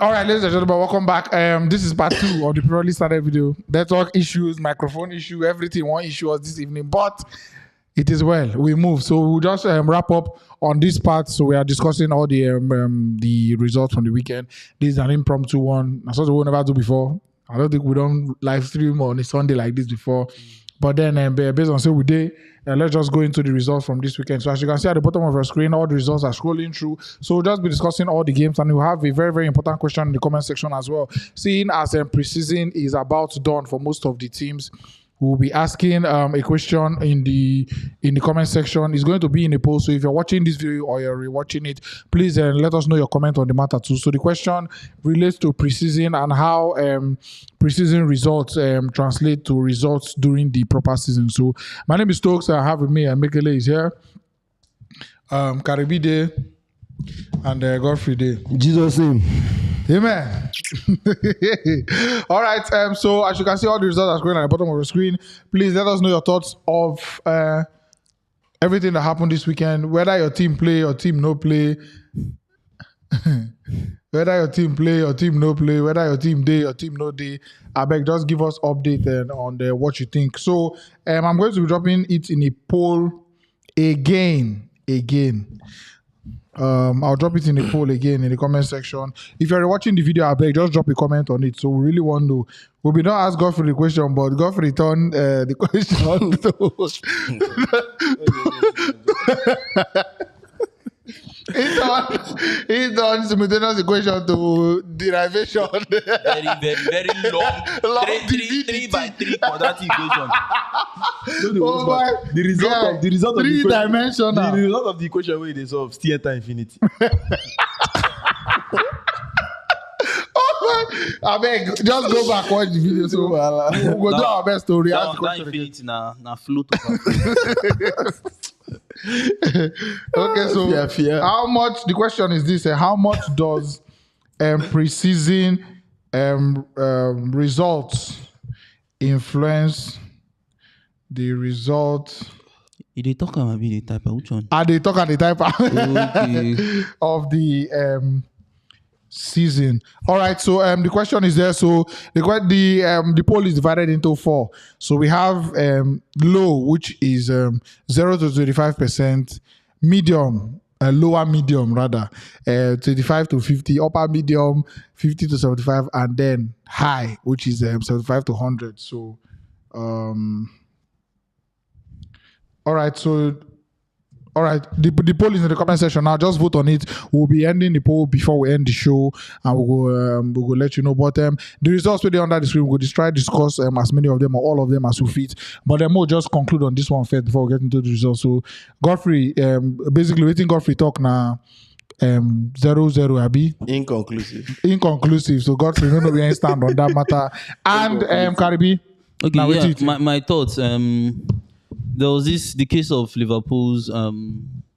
All right, ladies and gentlemen, welcome back. This is part 2 of the previously started video. Network issues, microphone issue, everything. One issue was this evening, but it is well. We move, so we'll just wrap up on this part. So we are discussing all the results from the weekend. This is an impromptu one. That's what we never do before. I don't think we don't live stream on a Sunday like this before. But then based on say we did, let's just go into the results from this weekend. So as you can see at the bottom of our screen, all the results are scrolling through. So we'll just be discussing all the games, and we'll have a very, very important question in the comment section as well. Seeing as preseason is about done for most of the teams, we'll be asking a question in the comment section. It's going to be in a poll. So if you're watching this video or you're rewatching it, please let us know your comment on the matter too. So the question relates to preseason and how preseason results translate to results during the proper season. So my name is Stokes. I have with me Mekele is here. Karibi Day and Godfrey Day. Jesus name. Amen. All right. So as you can see, all the results are going at the bottom of the screen. Please let us know your thoughts of everything that happened this weekend. Whether your team play or team no play. Whether your team play or team no play. Whether your team day or team no day. I beg, just give us update on what you think. So I'm going to be dropping it in a poll again. I'll drop it in the poll again in the comment section. If you're watching the video, I beg, just drop a comment on it. So we really want to. We'll be not ask Godfrey the question, but Godfrey return the question. He's done simultaneous equation to derivation. Very long. Three by three quadratic equation. The result of the three-dimensional. The result of the equation where they solve still enter infinity. I beg, just go back, watch the video. So we'll do our best to react to the question. Infinity na float. Okay, so how much? The question is this: how much does preseason results influence the result? They talk about the type of which one? They talk about the type Okay. of the season. All right. So the question is there. So the poll is divided into 4. So we have low, which is 0 to 25%, medium, lower medium rather, 25 to 50, upper medium, 50 to 75, and then high, which is 75 to 100. So all right. So all right, the poll is in the comment section now. Just vote on it. We'll be ending the poll before we end the show, and we'll let you know. But the results will be under the screen. We'll just try to discuss as many of them or all of them as we fit. But then we'll just conclude on this one first before we get into the results. So Godfrey, basically, we think Godfrey talk now. 0-0, Abi. Inconclusive. So Godfrey, no where you stand on that matter. And Karibi. Okay, yeah. My thoughts. There was the case of Liverpool's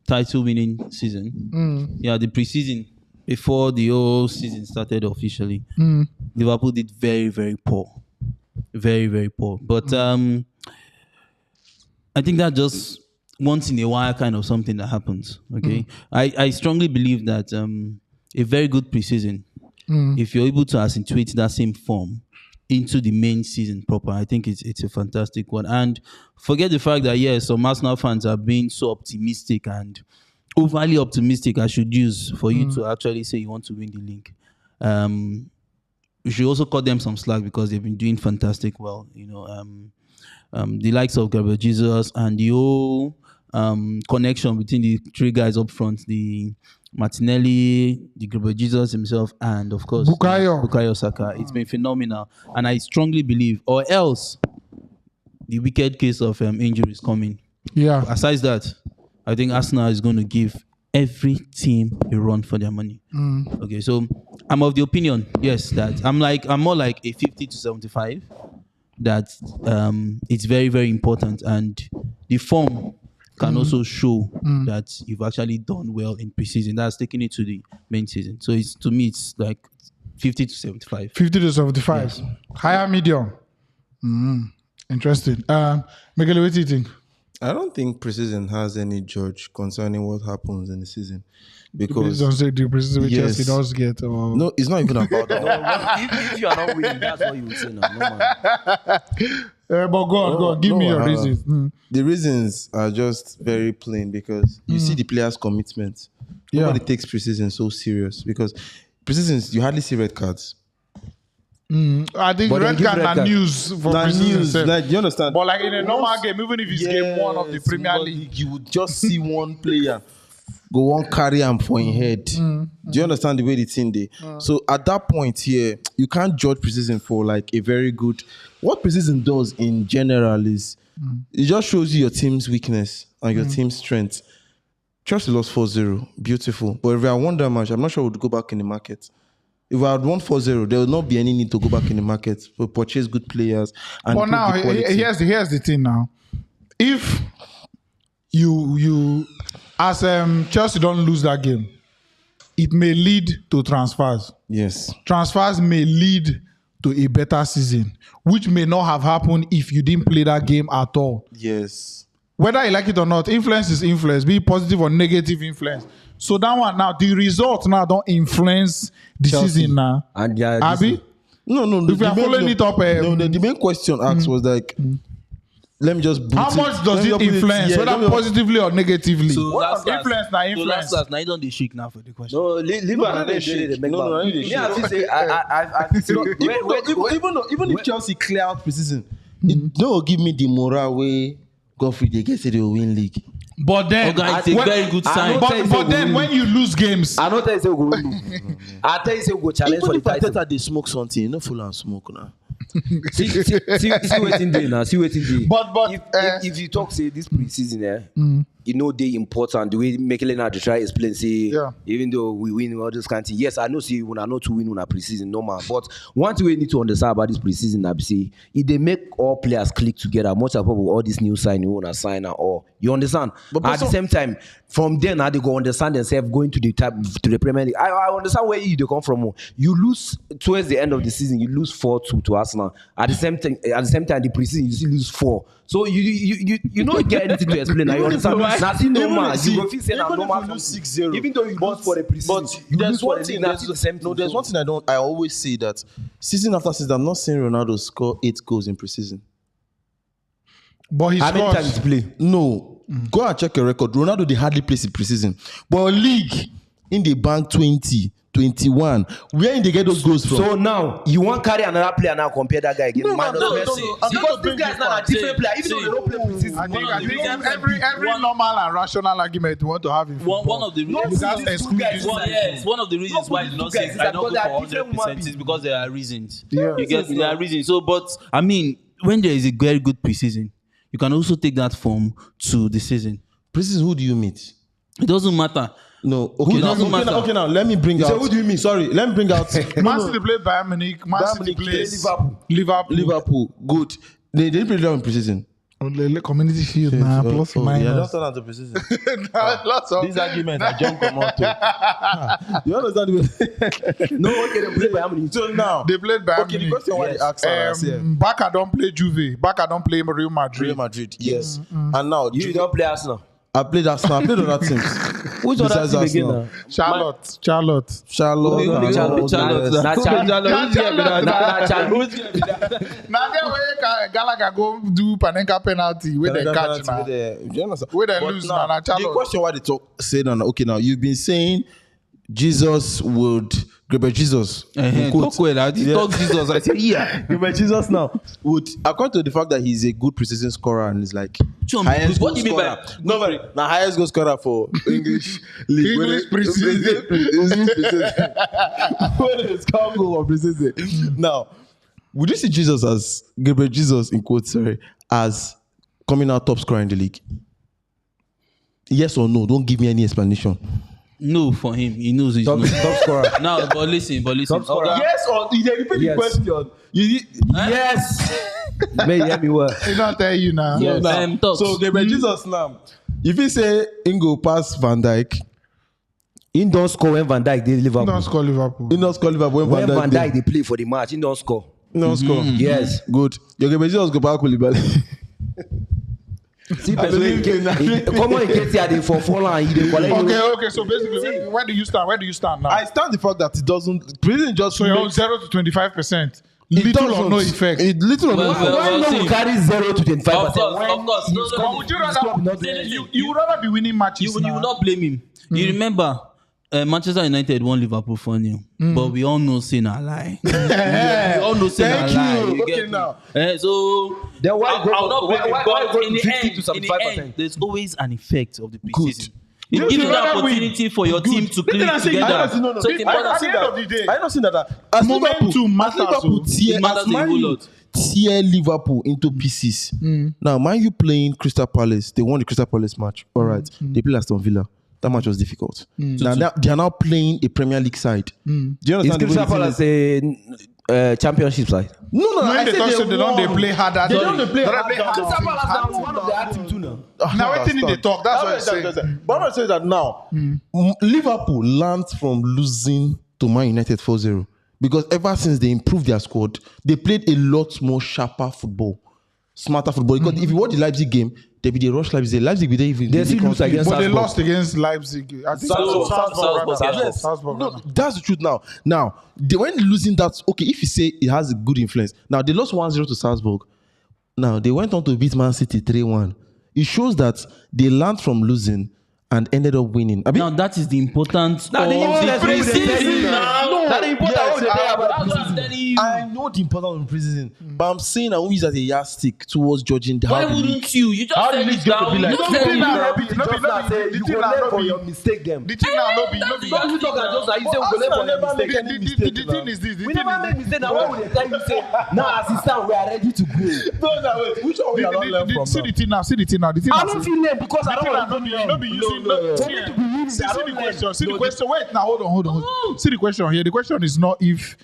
title winning season. Yeah, the preseason before the whole season started officially. Liverpool did very, very poor. Very, very poor. But I think that just once in a while kind of something that happens. Okay. I strongly believe that a very good preseason, if you're able to accentuate that same form into the main season proper, I think it's a fantastic one. And forget the fact that yes, some Arsenal fans are being so optimistic and overly optimistic, I should use, for you to actually say you want to win the league. We should also cut them some slack because they've been doing fantastic well. You know, the likes of Gabriel Jesus and the whole connection between the 3 guys up front, the Martinelli, the Gabriel Jesus himself, and of course Bukayo Saka. It's been phenomenal, and I strongly believe, or else the wicked case of injuries coming. Yeah. Besides that, I think Arsenal is going to give every team a run for their money. Okay, so I'm of the opinion, yes, that I'm more like a 50 to 75. That it's very, very important, and the form can also show that you've actually done well in preseason. That's taking it to the main season. So to me, it's like 50 to 75. 50 to 75. Yes. Higher, medium. Interesting. Mekele, what do you think? I don't think preseason has any judge concerning what happens in the season Please because don't say the preseason with Chelsea Yes. does get. no, it's not even about that. if you are not winning, that's what you would say now. No man. But go on. Give me your reasons. The reasons are just very plain because you see the players' commitment. Nobody takes preseason so serious because preseasons you hardly see red cards. I think But red they give card red are card. news for Nah, preseason news, sef. like you understand. But like in a normal game, even if it's game 1 of the Premier League, you would just see one player go on carry him for his head. Do you understand the way the thing dey? So at that point here, you can't judge preseason for like a very good. What preseason does in general is it just shows you your team's weakness and your team's strength. Chelsea lost 4-0, beautiful. But if we had won that match, I'm not sure we'd go back in the market. If we had won 4-0, there would not be any need to go back in the market to purchase good players. And but improve now the quality. here's the thing now. If you as Chelsea don't lose that game, it may lead to transfers. Yes. Transfers may lead to a better season, which may not have happened if you didn't play that game at all. Yes. Whether you like it or not, influence is influence, be it positive or negative influence. So that one now, the result now don't influence the season now. And yeah, Abi? No. If you are following it up, the main question asked was like, let me just. how much does it influence, whether positively or negatively? Influence now, influence. So now you don't shake now for the question. no, leave No, and no, they they shake. shake. No, they Me, I shake. feel say, I feel say, Even if Chelsea clear out preseason, it don't give me the morale way Godfrey they get say they will win league. But then, Okay, it's a very good sign. But then when you lose games, I don't tell you say we go win. I tell you say we go challenge for Even the if title. Arteta they smoke something, you know full and smoke now. See wetin dey now. See wetin dey. But, if you talk say this pre-season, you know they important. The way Mekele now to try explain say even though we win all this kind of thing. Yes, I know say when I know to win on a pre-season normal. But one thing we need to understand about this pre-season na be say if they make all players click together, much as probably all this new sign you wanna sign and all. You understand? But at the same time, from there now they go understand themselves going to the Premier League. I understand where they come from. You lose towards the end of the season, you lose 4-2 to Arsenal. At the same time, the preseason you still lose 4. So you don't get anything to explain. Now you understand? Now see normal. You go feel say now normal. Even if you lose 6-0, even though you lose for the preseason, but you there's lose for one the thing. league. Now it's the same thing. No, there's one thing I always say that season after season, I'm not seeing Ronaldo score 8 goals in preseason. but he How many times scores. he play? No. Go and check your record. Ronaldo, they hardly plays in preseason. But league, in the bank 20, 21, where in they get those goals from? So now you want carry another player now compare that guy again? No, Minus no, Messi. no. I'm Because not this guy is not a different player. Even though they don't play preseason. I think every normal and rational argument you want to have in football. One of the reasons. You can't exclude this Well, yes, one of the reasons why I do not say I don't go for 100% is because there are reasons. Yeah. You get there are reasons. So, but I mean, when there is a very good preseason, you can also take that form to the season. Preseason, who do you meet? It doesn't matter. No, okay, Who now, doesn't okay, matter? now, okay, now, let me bring out. So who do you mean? Sorry, let me bring out. Man City played Bayern Munich. Man City Munich played plays Liverpool. Liverpool, good. They didn't play Liverpool in preseason. Community Shield now, plus Yeah, don't minus. turn out to preseason. Lots of These arguments are junk come out to. You understand the way? No, okay, they play Bayern Munich. So now, they played Bayern okay, the Munich. question why they asked us here. Barca don't play Juve. Barca don't play Real Madrid. Real Madrid, yes. And now, You don't play Arsenal. I played Arsenal, I played other teams. Which other Besides team again Arsenal. now? Charlotte. Charlotte. Now there where Gallagher go do Panenka penalty where they catch now. Where they lose now. The Charlotte. question why they talk say now, okay, now you've been saying Jesus would Gabriel Jesus. Talk well. I did talk Jesus. I said, yeah. Gabriel Jesus now would, according to the fact that he's a good preseason scorer and is like highest what goal do you mean by scorer. No, very now highest goal scorer for English league. English preseason. When it's come goal for preseason. Now, would you see Jesus as Gabriel Jesus in quotes, sorry, as coming out top scorer in the league? Yes or no? Don't give me any explanation. No, for him, he knows he's Top no. scorer. Now, but listen. scorer. Yes or you repeat Yes. the question. Yes. May you hear me well? He not tell you now. Yes. Now, Talks. so Gabriel Jesus now, if he say Ingo pass Van Dijk, He don't score when Van Dijk did He Liverpool. don't score Liverpool. he not score Liverpool When Van Dijk Dijk they play for the match, he don't score. no score. Yes. Good. Your Gabriel Jesus go back Koulibaly. See, person common get here they for fall and he dey collect. Okay. So basically, where do you stand? Where do you stand now? I stand the fact that it doesn't. Precision just So you're on 0 to 25%. Little or no effect. Little or no effect. Why no we carry 0 to 25%? Of course. But would you rather you would rather be winning matches? You will not blame him. You remember Manchester United won Liverpool 4-0, but we all know sin a lie. We all know sin a lie. Okay, now. So Then why go I'll not blame him. But go in the 50 end, to 75%? there's always an effect of the preseason. You It gives you the rather win. opportunity for your team to click I together. know. So it's important. At the end of the day, I don't see that. As momentum matters, Liverpool it matters a whole lot. tear Liverpool into pieces. Now, mind you playing Crystal Palace. They won the Crystal Palace match. All right. They played Aston Villa. That match was difficult. Now they are now playing a Premier League side. Do you Is understand? Crystal Palace a championship side? No. when they talk, they don't play harder. They don't play harder. Crystal Palace now one of the hard team too now. Now everything they talk, that's what I'm saying. But I'm saying that now, Liverpool learned from losing to Man United 4-0 because ever since they improved their squad, they played a lot more sharper football, smarter football. Because if you watch the Leipzig game, they rush Leipzig. Leipzig, they even They still lose against But they Salzburg. lost against Leipzig. I think Salzburg. No, that's the truth now. Now, when losing that, okay, if you say it has a good influence. Now, they lost 1-0 to Salzburg. Now, they went on to beat Man City 3-1. It shows that they learned from losing and ended up winning. I mean, Now that is the important Now, of the the influence of the preseason. preseason. now. That is important Yes, what they say about That's what I'm telling you. I know the importance of preseason, but I'm saying I won't use it as a yardstick towards judging the Why how the league. wouldn't you? You just How the said league it get to down. be like- You just No, said no, it no, down. no, You just not say you go learn from your mistake them. The thing now no be. Don't you talk and just like you say we go learn from your mistake. The thing is this. We never make mistake now. When we tell you say now as it stand we are ready to go. No, wait. Which one we are not learn from See now? the thing now. See the thing now. The thing I now. don't feel lame because I don't want to be using. For me to be winning, See I the don't learn. question. See the question. Wait now. Hold on. See the question here. The question is not if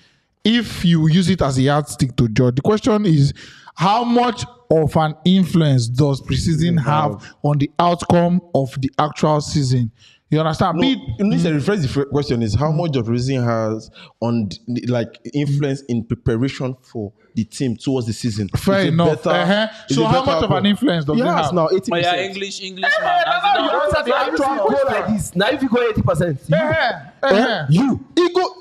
you use it as a yardstick to judge. The question is how much of an influence does preseason have on the outcome of the actual season? You understand? No, you need to rephrase the question is how much of reason has on like influence in preparation for the team towards the season. Fair Is it enough. better- is So it how better much of an influence does it Yes, have? now 80%. But yeah, English man. You answer the actual goal like this. Now if you go 80%, you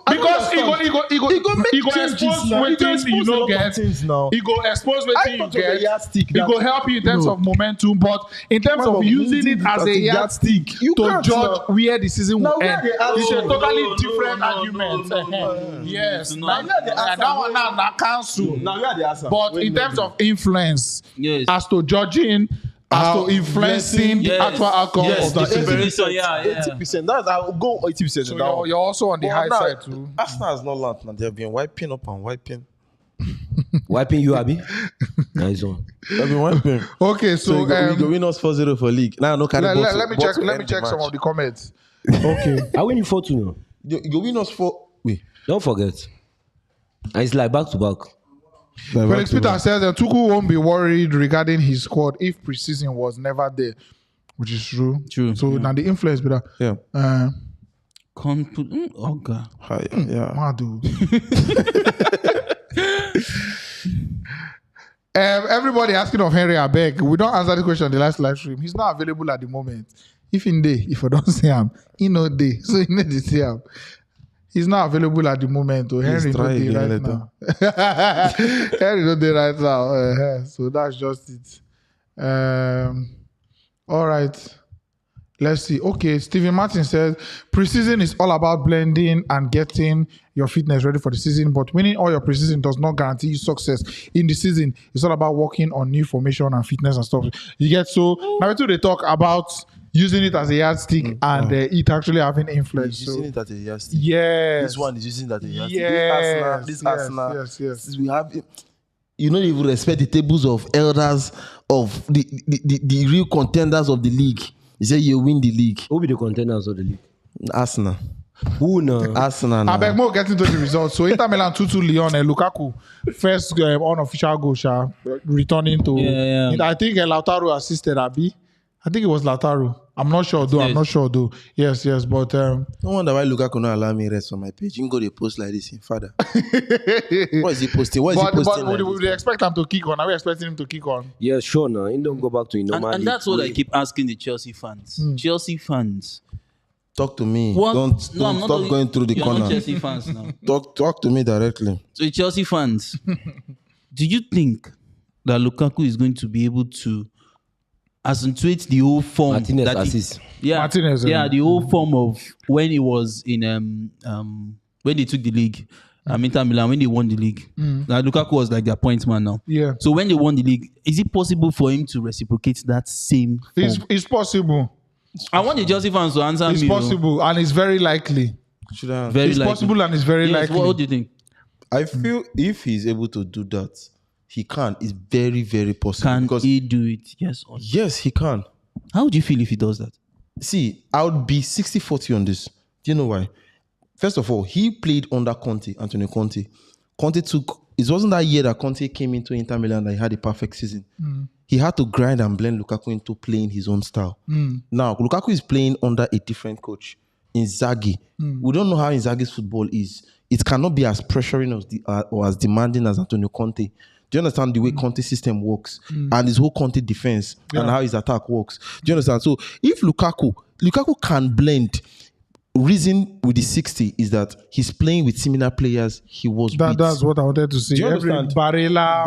Because ego make expose changes now. He go wetin you expose a no lot of get. things now. He go expose wetin you thought of a get. yardstick He go that- help you in terms of momentum, but in terms of using it as a yardstick You to can't judge now. where the season Now will where end, the it's a argument- totally different argument. Yes, now that one now cancel. Now you are the answer. But in terms of influence, Yes. as to judging, as to influencing the Yes. actual outcome Yes, of the the season. preparation, yeah. 80%. That's I'll go 80%. So now. you're also on the high side too. Arsenal has not learned now. They've been wiping up and wiping. wiping you, Abi. Nice one. They've been wiping. Okay, So we go win us 4-0 for league. Now no carry bottle. let me check some of the comments. Okay. I win you 4-2 now. You win us for. Wait. Don't forget. And it's like back to back. Felix Peter says that Tuchel won't be worried regarding his squad if preseason was never there, which is true. True, So now the influence, but Yeah. Can't put. Oh God. Yeah. Madu. Everybody asking of Henry Abeg. We don't answer the question on the last live stream. He's not available at the moment. If in day, if I don't see him, he no day. So he need to see him. He's not available at the moment. So Henry no try day again right later. now. Henry no day right now. So that's just it. All right. Let's see. Okay, Stephen Martin says preseason is all about blending and getting your fitness ready for the season, but winning all your preseason does not guarantee you success in the season. It's all about working on new formation and fitness and stuff. You get so now they talk about using it as a yardstick and it actually having influence. He's So, using it as a yardstick. yes. This one is using that as a yardstick. Yes. This Arsenal. Yes. Since we have. You don't even respect the tables of elders of the real contenders of the league. You say you win the league. Who be the contenders of the league? Arsenal. Who no? Arsenal. I beg more get into the results. So Inter Milan 2-2 Lyon and Lukaku first unofficial goal returning to. Yeah. I think Lautaro assisted Abi I think it was Lautaro. I'm not sure though. Yes, but No wonder why Lukaku not allow me rest on my page. You can go to post like this in father. What is he posting? But would they expect him to kick on? Are we expecting him to kick on? Yeah, sure. No, he don't go back to normal. And that's what I keep asking the Chelsea fans. Chelsea fans. Talk to me. What? Don't No, I'm not stop going through the you're corner. not Chelsea fans now. Talk to me directly. So the Chelsea fans, do you think that Lukaku is going to be able to accentuate the whole form Martinez that assist. Martinez, the whole form of when he was in when they took the league, Inter Milan, when they won the league. Now Lukaku was like their point man now. Yeah. So when they won the league, is it possible for him to reciprocate that same form? It's possible. I want the Chelsea fans to answer It's me. possible, and it's very likely. Very It's likely. possible, and it's very Yes, likely. what do you think? I feel if he's able to do that, he can. It's very, very possible. Can because he do it? Yes or no? yes, he can. How would you feel if he does that? See, I would be 60-40 on this. Do you know why? First of all, he played under Conte, Antonio Conte. It wasn't that year that Conte came into Inter Milan that he had a perfect season. He had to grind and blend Lukaku into playing his own style. Now, Lukaku is playing under a different coach, Inzaghi. We don't know how Inzaghi's football is. It cannot be as pressuring or as demanding as Antonio Conte. Do you understand the way Conte's system works and his whole Conte defense and how his attack works? Do you understand? So if Lukaku can blend, reason with the 60 is that he's playing with similar players he was with. That's what I wanted to say. Do you understand? Barella,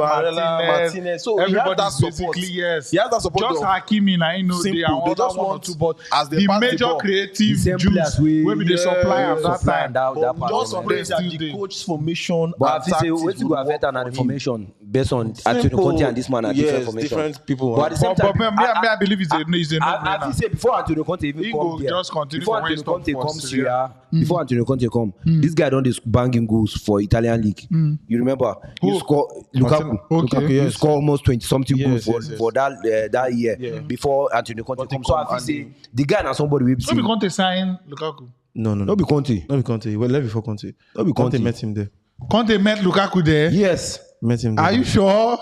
Martinez. So everybody's he has that support. basically, yes. He has that support. Just Hakimi, I know Simple. they are They other just one or want, two, but as they the pass the major ball, creative same juice players maybe they supply at that time. Just But pray that still the they- coach's formation. But I and have to say, tactics what's will go affect work another for him. information based on Antonio Simple. Conte and this man are different Yes, formation. different people. But at the same But time, I believe it's a I have to no-brainer. say before Antonio Conte even He come go there, just continue before from where he Antonio Conte stopped for comes Syria. here, before Antonio Conte come, this guy don't just banging goals for Italian league. You remember? Who? You score Lukaku. Okay. Lukaku, you Yes. score almost 20 something Yes, goals yes. for that year before Antonio Conte come. So I feel say the guy na somebody we So we want to sign Lukaku. No. no be Conte. Not be Conte. Well, left before Conte. No be Conte Conte. met him there. Conte met Lukaku there. Yes. Met him there. Are you sure?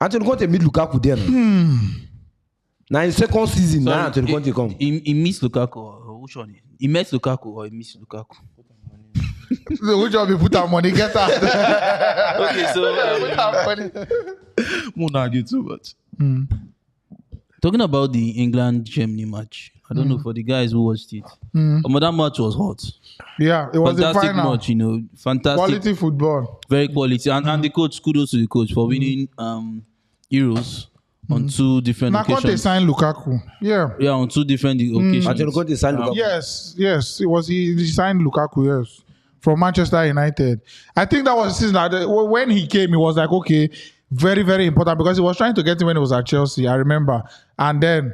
Antonio Conte meet Lukaku there. Now in second season, now Antonio Conte come. He missed Lukaku. Or which one? He met Lukaku or he missed Lukaku? So which one we put our money? Get out. Okay, so Put our money. Won't argue too much. talking about the England-Germany match, I don't know for the guys who watched it. But that match was hot. Yeah, it was a Fantastic final. match, fantastic, Quality football. very quality. And the coach, kudos to the coach for winning Euros on two different Now Conte occasions. signed Lukaku. Yeah. Yeah, on two different occasions. Antonio Conte signed Lukaku. Yes. It was he signed Lukaku. Yes, from Manchester United. I think that was the season that when he came, it was like okay, very very important because he was trying to get him when he was at Chelsea. I remember, and then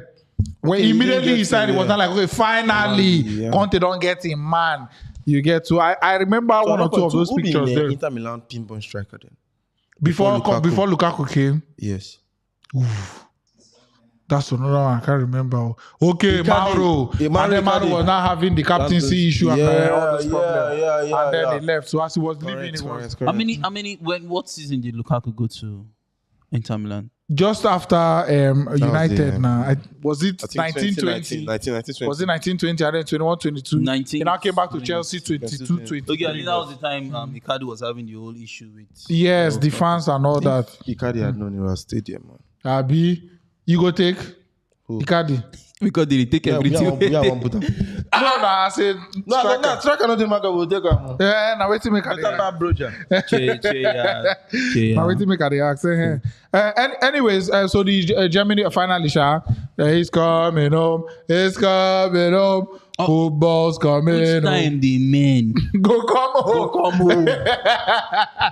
when Okay, immediately he signed, it was not like okay, finally Conte don't get him, man. You get to. I remember one or two of those pictures there Inter Milan pinpoint striker then. before Lukaku. Lukaku came. Yes. That's another one I can't remember. Okay, Icardi. Mauro. Yeah, And Mauro then Mauro Icardi. was not having the captaincy issue and all those problems. yeah. And then he left. So as he was leaving, it was How many? What season did Lukaku go to Inter Milan? just after United. the- Now, was it I think 1920? 1920. Was it 1920 and then 21, 22? 19. He now came back to Chelsea 22, 23. Okay, I think that was the time Icardi was having the whole issue with. Yes, the fans and all that. Icardi had known he was stadium, man. Abi, you go take Icardi. Because they take everything. Yeah, one put him. No, I said striker. Striker not the matter. We'll take him. Yeah, now wait till make a Now wait till make a reaction. Anyways, so the Germany finally, he's coming home. He's coming home. Football's coming Which home. time the men Go come home. come home?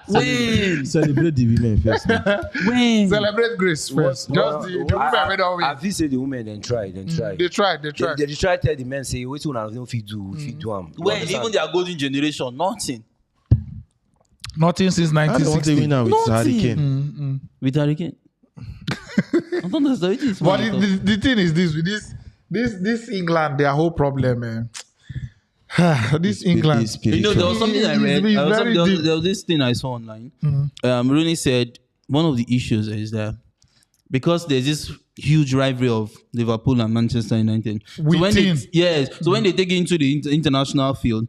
When? Celebrate the women first. When? Celebrate grace first. Just the women made all I win. feel say the women then try. They tried. They try tell the men say wait till now fit do am. When? Even their golden generation, nothing. Nothing since I don't want to 1960. win now with Nothing. Harry Kane. With Harry Kane. I don't understand. It is But funny, the thing is this with this England, their whole problem, man. This England. there was something I read. It's very deep. There was this thing I saw online. Rooney said one of the issues is that because there's this huge rivalry of Liverpool and Manchester United. We So when think. when they take it into the international field,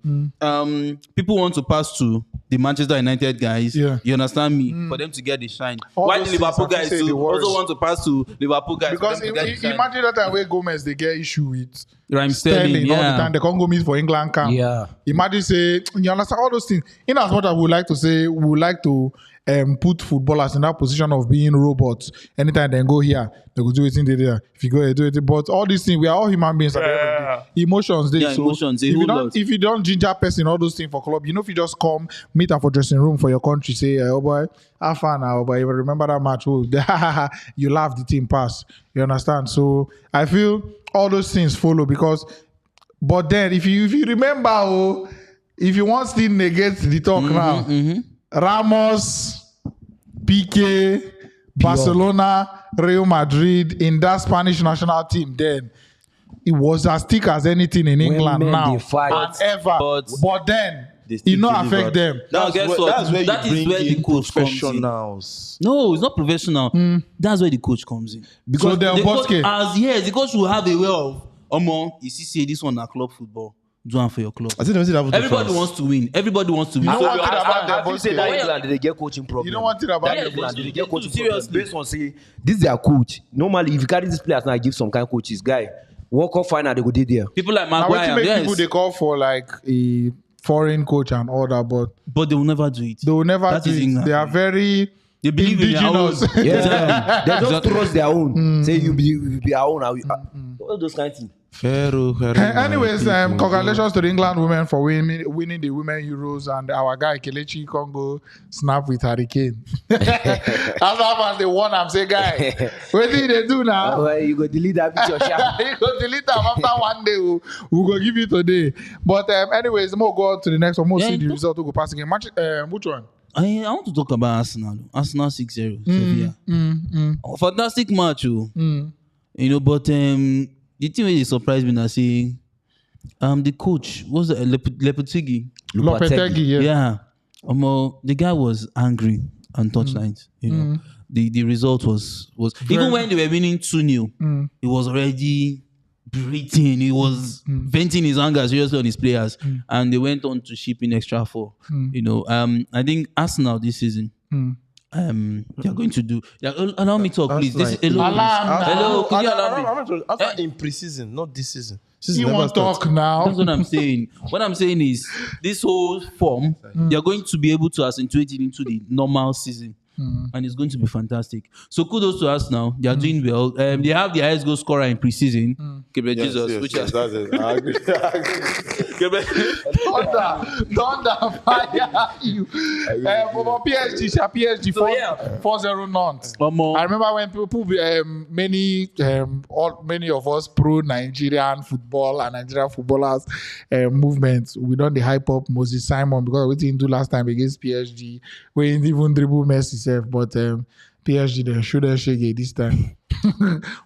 people want to pass to the Manchester United guys. Yeah. You understand me? For them to get the shine. All Why those the Liverpool things, I guys think, say the too worst. also want to pass to Liverpool guys? Because for them to get the shine? imagine that time where Gomez they get issue with Raheem Sterling Sterling, all the yeah. time. They can't go meet for England camp. Yeah. Imagine say you understand all those things. In as much as we would like to say we would like to put footballers in that position of being robots. Anytime they go here, they go do it in there. If you go here, do it. But all these things, we are all human beings. At the end of the day. Emotions, they Yeah, so emotions, a if you whole don't lot. if you don't ginger person all those things for club, you know if you just come meet up for dressing room for your country, say oh boy, have fun now, but you remember that match? Oh, you laugh the team pass. You understand? So I feel all those things follow because. But then if you remember, oh, if you want still negate the talk now, Ramos, Piqué, Barcelona, Real Madrid in that Spanish national team, then it was as thick as anything in England men, now they fight. and ever. But then They still it not delivered. affect them. Now, guess what? That's where That you is bring where the in coach comes in. professionals. No, it's not professional. That's where the coach comes in. So they're the coach, Bosque. the coach will have a way of, you see, this one at club football. Do one for your club. I think they have Everybody wants to win. Everybody wants to win. You know one thing Have about you them, said that Bosque? England they get coaching problem? You know one thing about That them, England they Bosque? get coaching Seriously. problem based on say this is their coach. Normally, if you carry these players now, give some kind of coaches, guy. World Cup final they go dey there. People like Now, what Maguire, make yes, people they call for like a foreign coach and all that, but but they will never do it. they will never That do is it. England. They are very They believe in their own. indigenous. Yeah, they just trust their own. Say you be our own. All those kind of things. Anyways, congratulations to the England women for winning the Women Euros and our guy Kelechi Congo snap with Hurricane. After they won, I'm saying, guy, what did they do now? Well, you go delete that picture. Sha. You go delete them after one day. We'll go give you today. But anyways, more go on to the next one. More Yeah, see the you result. We'll go pass again. Match, which one? I want to talk about Arsenal. Arsenal 6-0. Sevilla. Fantastic match, but the thing really surprised me now saying the coach was Lopetegui. Lopetegui, yeah. Yeah. The guy was angry on touchlines. You know, the result was even when they were winning 2-0, he was already breathing. He was venting his anger seriously on his players, and they went on to ship in extra 4. I think Arsenal this season. They're going to do. Allow me talk, please. This is hello. Hello, could you allow me? After in pre-season, not this season. You want to talk now? That's what I'm saying. What I'm saying is this whole form, they're going to be able to accentuate it into the normal season. And it's going to be fantastic. So kudos to us now. They are doing well. They have the highest goal scorer in preseason, Gabriel Jesus, which is that's it. I agree. Thunder, fire you. For PSG, 4-0 Nantes. I remember when people, many of us pro Nigerian football and Nigerian footballers movements, we done the hype up Moses Simon because we didn't do last time against PSG. We didn't even dribble Messi, but PSG then shouldn't shake it this time.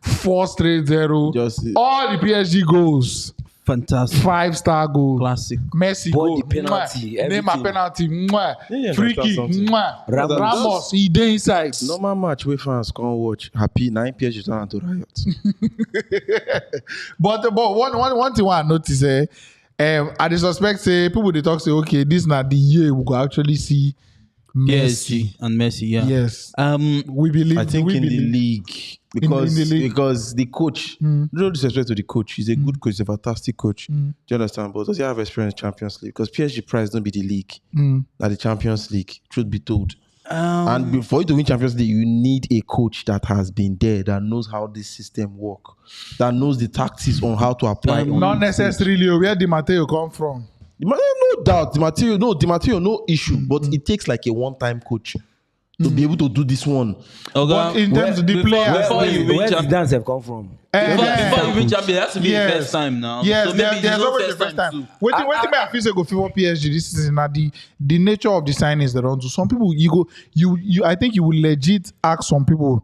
4 straight 0. All the PSG goals. fantastic. 5-star goal. Classic. Messi Body goal. penalty, Mwah. Name a everything. penalty. Mwah. Yeah, Free that's kick. something. Mwah. Ramos. Ramos. He dey inside. Normal match where fans can't watch. Happy 9 PSG turn to riot. But one thing I notice, I dey suspect say people they talk say okay, this not the year we go actually see Messi. PSG and Messi, yeah. Yes. We believe. I think we in the believe. league In the league. because the coach, no disrespect to the coach, he's a good coach, he's a fantastic coach. Do you understand? But does he have experience in Champions League? Because PSG prize don't be the league, not the Champions League. Truth be told. And before you to win Champions League, you need a coach that has been there, that knows how this system work, that knows the tactics on how to apply. on Not the necessarily where the Matteo come from. no doubt, the material, no issue. But it takes like a one-time coach to be able to do this one. But in terms of the players, before you win Where did champion, dance have come from? before you win champion, it has to be the first time now. Yes, so maybe there's it's not always the first time. too. Wait till I feel say go favor PSG this season. Now the nature of the signings they run to some people, you I think you will legit ask some people.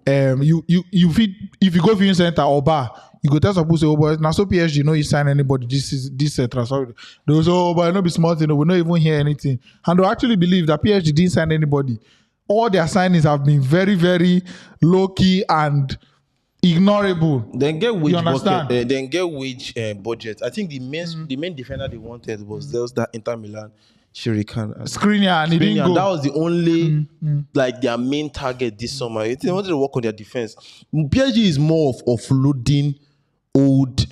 You fit if you go viewing center or bar, you go tell some people say, oh boy, now so PSG no you sign anybody this transfer. They will say, oh boy, no be smart, we not even hear anything, and they actually believe that PSG didn't sign anybody. All their signings have been very, very low key and ignorable. Then get wage You understand? bucket, then get wage budget. I think the main defender they wanted was there was that Inter Milan Shirikan Skriniar, and he didn't go. That was the only like their main target this summer. They wanted to work on their defense. PSG is more of offloading old,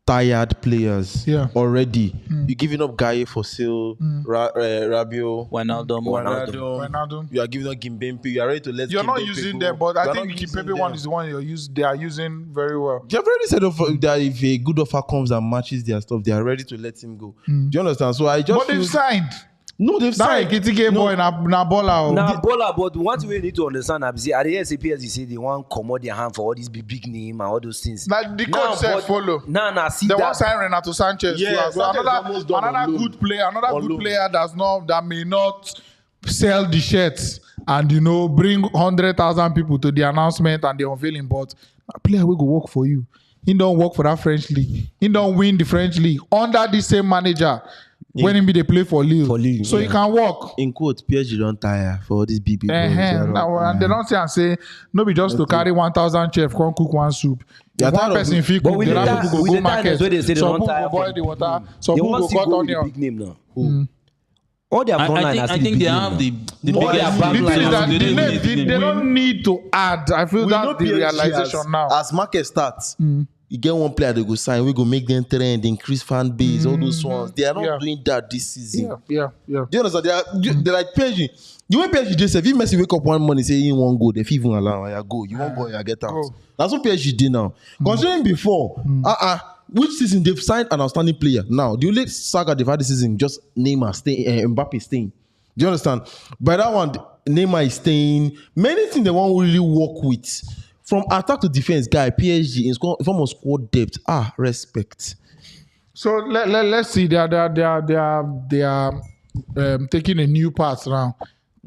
tired players already. You're giving up Gaye for sale, Rabiot, Wijnaldum. You are giving up Gimbempe. You are ready to let. You're not Kimpembe using go. them, but I think using Kimpembe one is the one they are using very well. They've already said that if a good offer comes and matches their stuff, they are ready to let him go. Do you understand? So I just. But they've signed. No, they've signed. That Ekitike boy na baller. Now, baller, but one thing we need to understand, at the end of PSG, say they want to commode their hand for all these big name and all those things. Like the coach said, follow. Nah, see they that. want to sign Renato Sanchez. Yeah, too, another good player. That may not sell the shirts and bring 100,000 people to the announcement and the unveiling. But a player will go work for you. He don't work for that French league. He don't win the French league under the same manager. When they play for Lille. So he can work. In quote, PSG don't tire for all these big people. And they don't say no be just to carry 1,000 chef come cook one soup. If one person fit cook, the other people go market. Some people go boil the water. Some people go cut onion. Big name now. All their I think they have the biggest. They don't need to add. I feel that's the realization now. As market starts, you get one player they go sign, we go make them trend, increase fan base, all those ones. They are not doing that this season. Yeah. Do you understand? They're like PSG. The way PSG just said, if Messi wake up one morning say he won't go, if he even allow you go, you won't go, you get out. That's what PSG did now. Considering before, which season they've signed an outstanding player. Now the only saga they've had this season just Neymar staying, Mbappe staying. Do you understand? By that one, Neymar is staying. Many things they won't really work with. From attack to defense, guy, PSG in form of squad depth. Respect. So let's see. They are taking a new path now.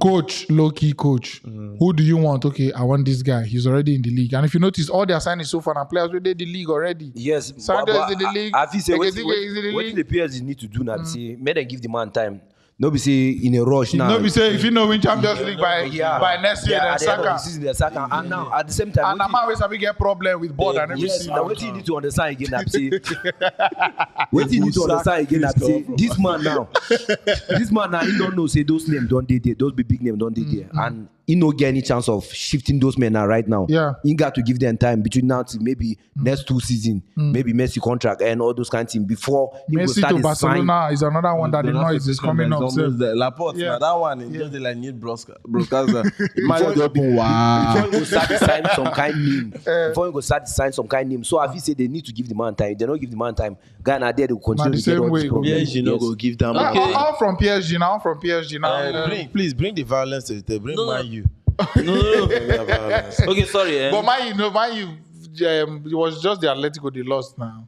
Coach, low-key coach. Who do you want? Okay, I want this guy. He's already in the league. And if you notice, all their signings so far are players within the league already. Yes, Sanchez is in the league. I feel say what the PSG need to do now, see, make them give the man time. No be say in a rush now. No be say if you know win Champions League by next year, then Saka. And now at the same time, and I'm always having a problem with board and everything. Yes, what you need to understand again, what you need to understand again, this man now, he don't know say those names don't dey there, those big names don't dey there, and he no get any chance of shifting those men now right now. Yeah, he got to give them time between now to maybe next 2 seasons, maybe Messi contract and all those kind of things before he Messi will start to Barcelona is another one that the noise is coming up. Laporte, that one is just like need broadcaster. Before you go start to sign some kind name. So I feel say they need to give the man time. If they don't give the man time, guy now there they will continue to get all this problem. PSG no go give them. All from PSG now. Please bring the violence to the bring Man U. No. Okay, sorry. But Man U, it was just the Atletico they lost now.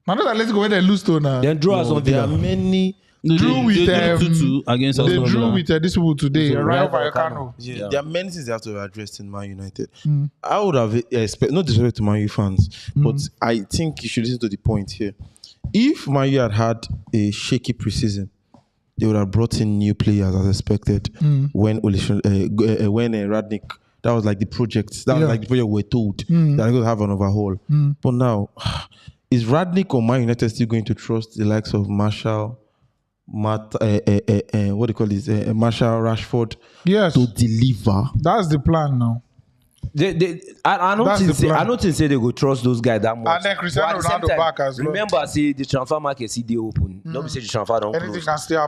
Not Atletico when they lose to now. Then draw us on there are many. Drew with 2-2 against they Aston drew Villa. with these people today. Rayo Vallecano. Yeah. There are many things they have to address in Man United. I would have expected, not disrespect to Man U fans, but I think you should listen to the point here. If Man U had a shaky preseason, they would have brought in new players as expected. When Radnik, that was like the project. That was like the project we were told that they're going to have an overhaul. But now, is Radnik or Man United still going to trust the likes of Marshall? Marshall Rashford to deliver? That's the plan now. I don't think say they go trust those guys that much. And then Cristiano Ronaldo back as well. Remember, see the transfer market, see they open. Nobody say the transfer don't close.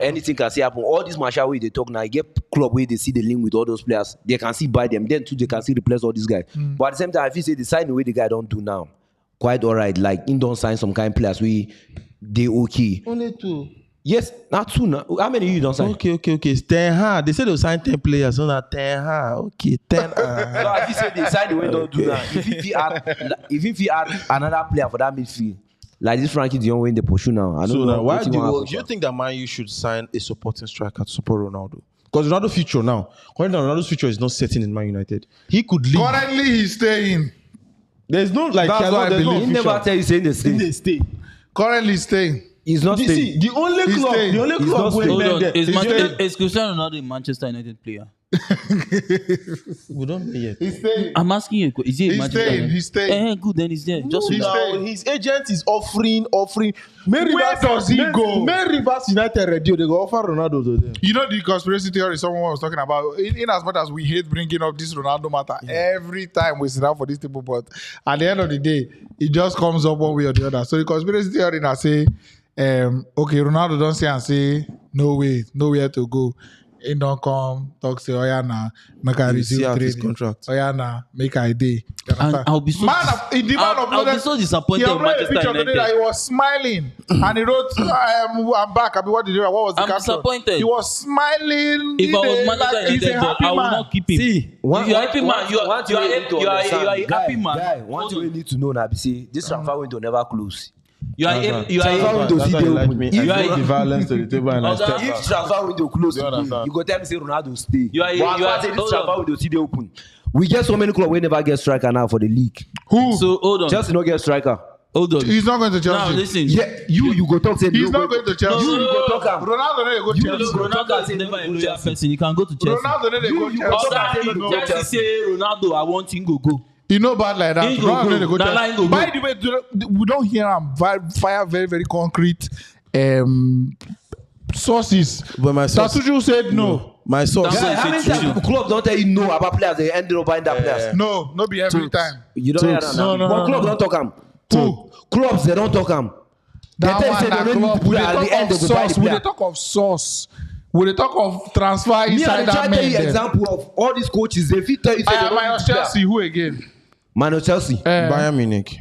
Anything can still happen. All this Marshall way they talk now, you get club where they see the link with all those players. They can see buy them. Then too they can see replace all these guys. But at the same time, if you say the signing way the guy don't do now, quite alright. Like he don't sign some kind of players they okay. Only 2. Yes, not 2 now. How many you don't sign? Okay. It's 10. They said they'll sign 10 players, so not 10. Okay, 10. So if you say they sign the way don't do now, if he add another player for that midfield, like this Frankie the only way in the pursue now. I don't know. Why do you think that Man U should sign a supporting striker to support Ronaldo? Because Ronaldo's future now, Ronaldo's future is not certain in Man United. He could leave. Currently, he's staying. There's no like. That's what I believe. He never tell you saying they stay. Currently staying. He's not staying. The only club Hold on. Is Cristiano Ronaldo a Manchester United player? We don't know yet. He's staying. I'm asking you, is he a He's magic staying. talent? He's staying. Good, then he's there. Just He's relax. staying. His agent is offering. Where does he go? Main Rivers United radio, they go offer Ronaldo to them. You know the conspiracy theory someone was talking about. In as much as we hate bringing up this Ronaldo matter every time we sit down for these people, but at the end of the day, it just comes up one way or the other. So the conspiracy theory now say, okay, Ronaldo don't say and say no way, nowhere to go. He don't come talk say Oyana make I resume his training. contract. Oyana make I day. And I'll be so I'll be so disappointed in Manchester United. That he was smiling and he wrote, I'm back. I mean, what was the I'm caption? disappointed. He was smiling. If I was Manchester he's a United, happy I will man. not keep him. See, you are a happy man. You are a happy man. Guy, one thing we need to know now, see, this transfer window never close. You are Transfer window That's see why they you like open. me. If I you bring are- the violence to the table and I Other- step If back. transfer window close, You understand? you go tell me say Ronaldo stay. You are- But you as are- far as this hold transfer on. window see they open. We get so many clubs we never get striker now for the league. Who? So hold on. Chelsea no get striker. Hold on. He's not going to Chelsea. Now listen. Yeah, you go talk say He's no not going to Chelsea. You go talk am. Ronaldo no go You Chelsea. go talk Ronaldo am is say never a no go loyal Chelsea. person. He can go to Chelsea. Ronaldo no go You Chelsea. go talk am say If no go Chelsea Chelsea. say Ronaldo, I want him go. You know bad like that. He go Ronaldo go. no go That Chelsea. line go By go. the way, we don't hear him fire very, very concrete sources. But my source, Satuju said no. my source, That's Guy, how many times clubs don't tell you no about players they ended up buying that players? No, not be every time. You don't hear that now. No, But clubs don't talk am. Who? Clubs they don't talk am. That They tell you one say na they don't need club. to We play dey at the talk end of they go buy the source. We dey player. talk of source. We dey talk of transfer Me inside and try that tell you man. example of all these coaches. They fit tell you say they don't Minus need to play. Chelsea. Who again? Man of Chelsea. Bayern Munich.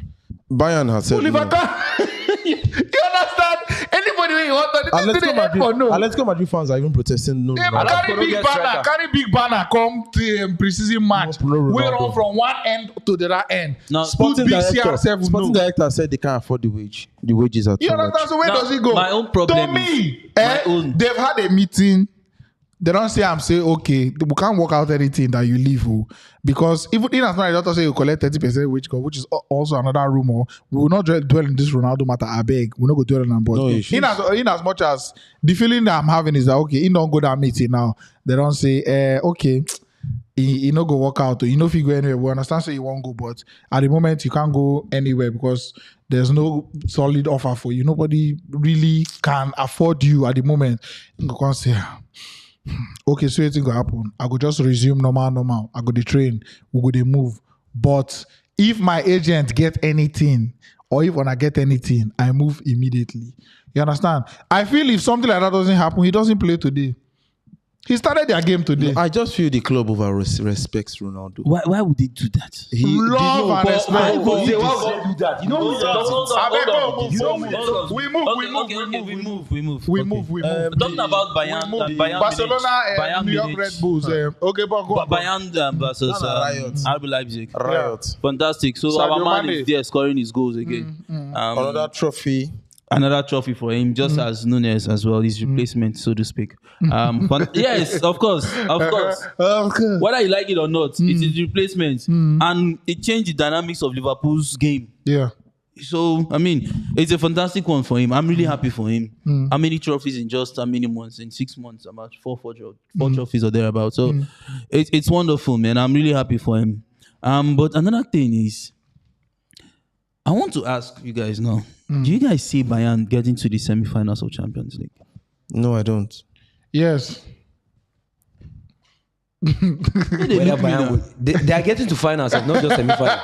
Bayern has said Oliver no. Kahn. You understand? Anybody when you want to, this is the head for no. Atletico Madrid fans are even protesting no. They no. carry big banner come to preseason match. No, We Ronaldo. run from one end to the other end. Now, Sporting Big director, CR7 Sporting no. director said they can't afford the wages are too You much. understand? So where Now, does he go? my own problem to me, is- my own. they've had a meeting. They don't say I'm saying okay, we can't work out anything that you leave, because even in as much as doctor say you collect 30% wage cut, which is also another rumor. We will not dwell in this Ronaldo matter. I beg, we not go dwell on them. But No issues. in as much as the feeling that I'm having is that okay, he don't go that meeting now. They don't say okay. He no go work out. You know if you go anywhere, we understand say you won't go, but at the moment you can't go anywhere because there's no solid offer for you. Nobody really can afford you at the moment. You go say, okay, so anything go happen. I go just resume normal. I go the train. We go the move. But if my agent get anything, or if when I get anything, I move immediately. You understand? I feel if something like that doesn't happen, he doesn't play today. He started their game today. I just feel the club over respects Ronaldo. Why would they do that? He Love and respect. Why would they do that? You know Hold on, I beg, hold on. move, Hold move, on. we move, Okay, we move, okay, we okay, move, we move. We Okay. move. We move. Talking about Bayern, We move. Bayern Barcelona Munich, and New York Munich. Red Bulls. Okay, but go on. Bayern versus Riot. RB Leipzig. Riot. Fantastic. So Sadio our man Mane. is there scoring his goals again. Another trophy. Another trophy for him, just as Nunes as well, his replacement, so to speak. Yes, of course. Okay. Whether you like it or not, it is replacement, and it changed the dynamics of Liverpool's game. Yeah. So I mean, it's a fantastic one for him. I'm really happy for him. How many trophies in just how many months? In 6 months, about four trophies or thereabouts. So it's wonderful, man. I'm really happy for him. But another thing is, I want to ask you guys now. Do you guys see Bayern getting to the semi-finals of Champions League? No, I don't. Yes. Whether Bayern they are getting to finals, not just semi-final.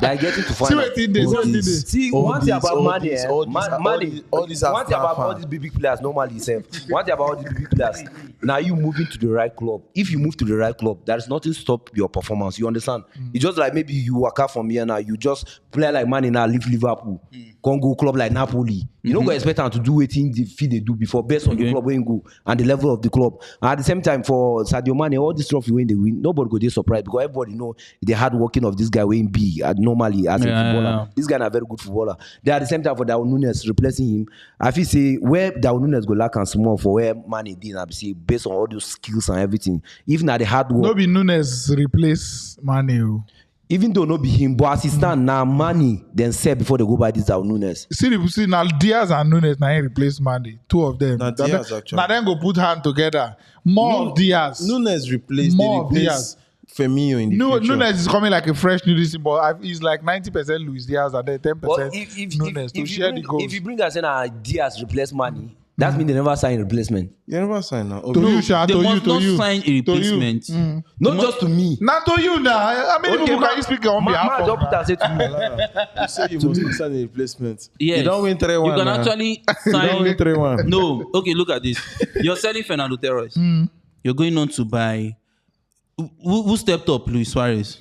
They are getting to See finals. what he did. See what he did. See, All one thing these- about all money, these- all these- money, all these are one thing about star all fan. these big players normally self. One thing about all these big players, now you moving to the right club. If you move to the right club, there is nothing stop your performance. You understand? It's just like maybe you work out from here now. You just play like man now, leave Liverpool, Congo club like Napoli. You don't go expect them to do anything they do before based on the club where you go and the level of the club. And at the same time, for Sadio Mane, all this trophy when they win, nobody go there surprised because everybody know the hard working of this guy when be normally as a footballer. Yeah. This guy is a very good footballer. Then at the same time for Darwin Nunes replacing him, I feel say where Darwin Nunes go lack and small for where Mane did, I say based on all those skills and everything. Even at the hard work, No be Nunes replace Mane. even though no be him, but as he stand now, money then sell before they go buy this out Nunes. See now Diaz and Nunes now replace Mandy. Two of them. Now Diaz actually. Now then go put hand together. More of Diaz. Nunes replaced. More They Diaz. replaced Firmino in the future. Nunes is coming like a fresh new season, but he's like 90% Luis Diaz and then 10% But Nunes to share the goals. if you bring us in Diaz replace money, that means they never sign replacement. You never sign now. To you, Sha, They to you, must to not you. sign a replacement. Not just to me. Not to you now. I mean, people can you speak on behalf Man, of don't put now? that say to me. You say you must not sign a replacement. Yes. You don't win 3-1. You can now. actually You don't sign. win 3-1. No. Okay, look at this. You're selling Fernando Torres. You're going on to buy. Who stepped up? Luis Suarez.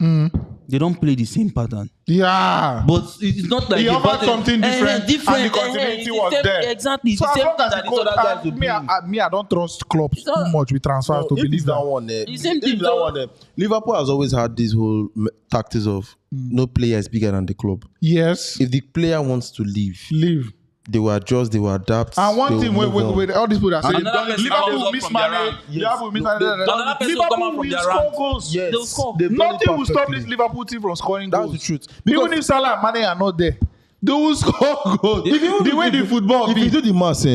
They don't play the same pattern. Yeah. But it's not like He the offered pattern- something different, and the continuity It's the was same- there. Exactly. So the as same long thing as that the these other guys coach, will bring. I don't trust clubs too much with transfers to If believe it's that that. one there, The same if thing, that so- one there, Liverpool has always had this whole tactics of no player is bigger than the club. Yes. If the player wants to leave, Leave. they will adjust, they will adapt. And one they thing will with move on. all these people that say Another person Liverpool comes up miss from their money, rank. Liverpool miss money. Another person come out Liverpool from will their score rank. goals. Yes. They'll score. They've done it Nothing will stop perfectly. this Liverpool team from scoring That's goals. the truth. Even if Salah and Mane are not there, they will score goals. The way the football If you be. do the maths,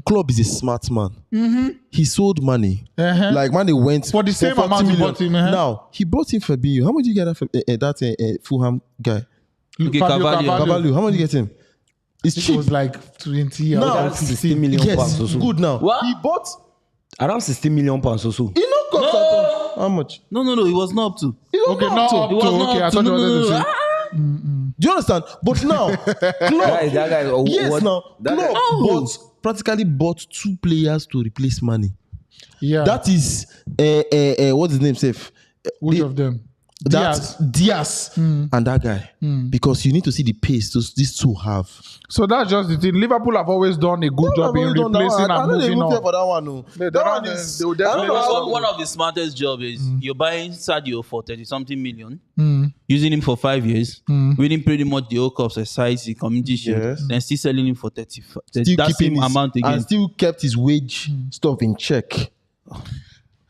Klopp is a smart man. He sold money. Uh-huh. Like Mane went For the same 40 amount he million. bought him, uh-huh. Now he brought in Fabinho. How much did you get that Fulham guy? Okay, Fabio Carvalho. Carvalho. How much did you get him? It's It cheap. was like 20 or Now, 16 million yes, pounds or so. good now. What? He bought. Around 16 million pounds or so. He no cost at all. How much? No, it was not up to. Okay, not up It was to. not Okay, I up to. thought you wanted to No. say. Do you understand? But now, Klopp. That guy, Yes, what? now That guy- Klopp practically bought 2 players to replace money. Yeah. That is what's his name, Safe? Which of them? That's Diaz and that guy. Because you need to see the pace these two have. So that's just the thing. Liverpool have always done a good job in replacing and moving on. for that one. No. That That one one is. they will I don't definitely know how- One of the smartest jobs is you're buying Sadio for 30-something million, using him for 5 years, winning pretty much the whole cups aside the community shield, Yes. then still selling him for 30. Still That keeping same his, amount again. and still kept his wage stuff in check.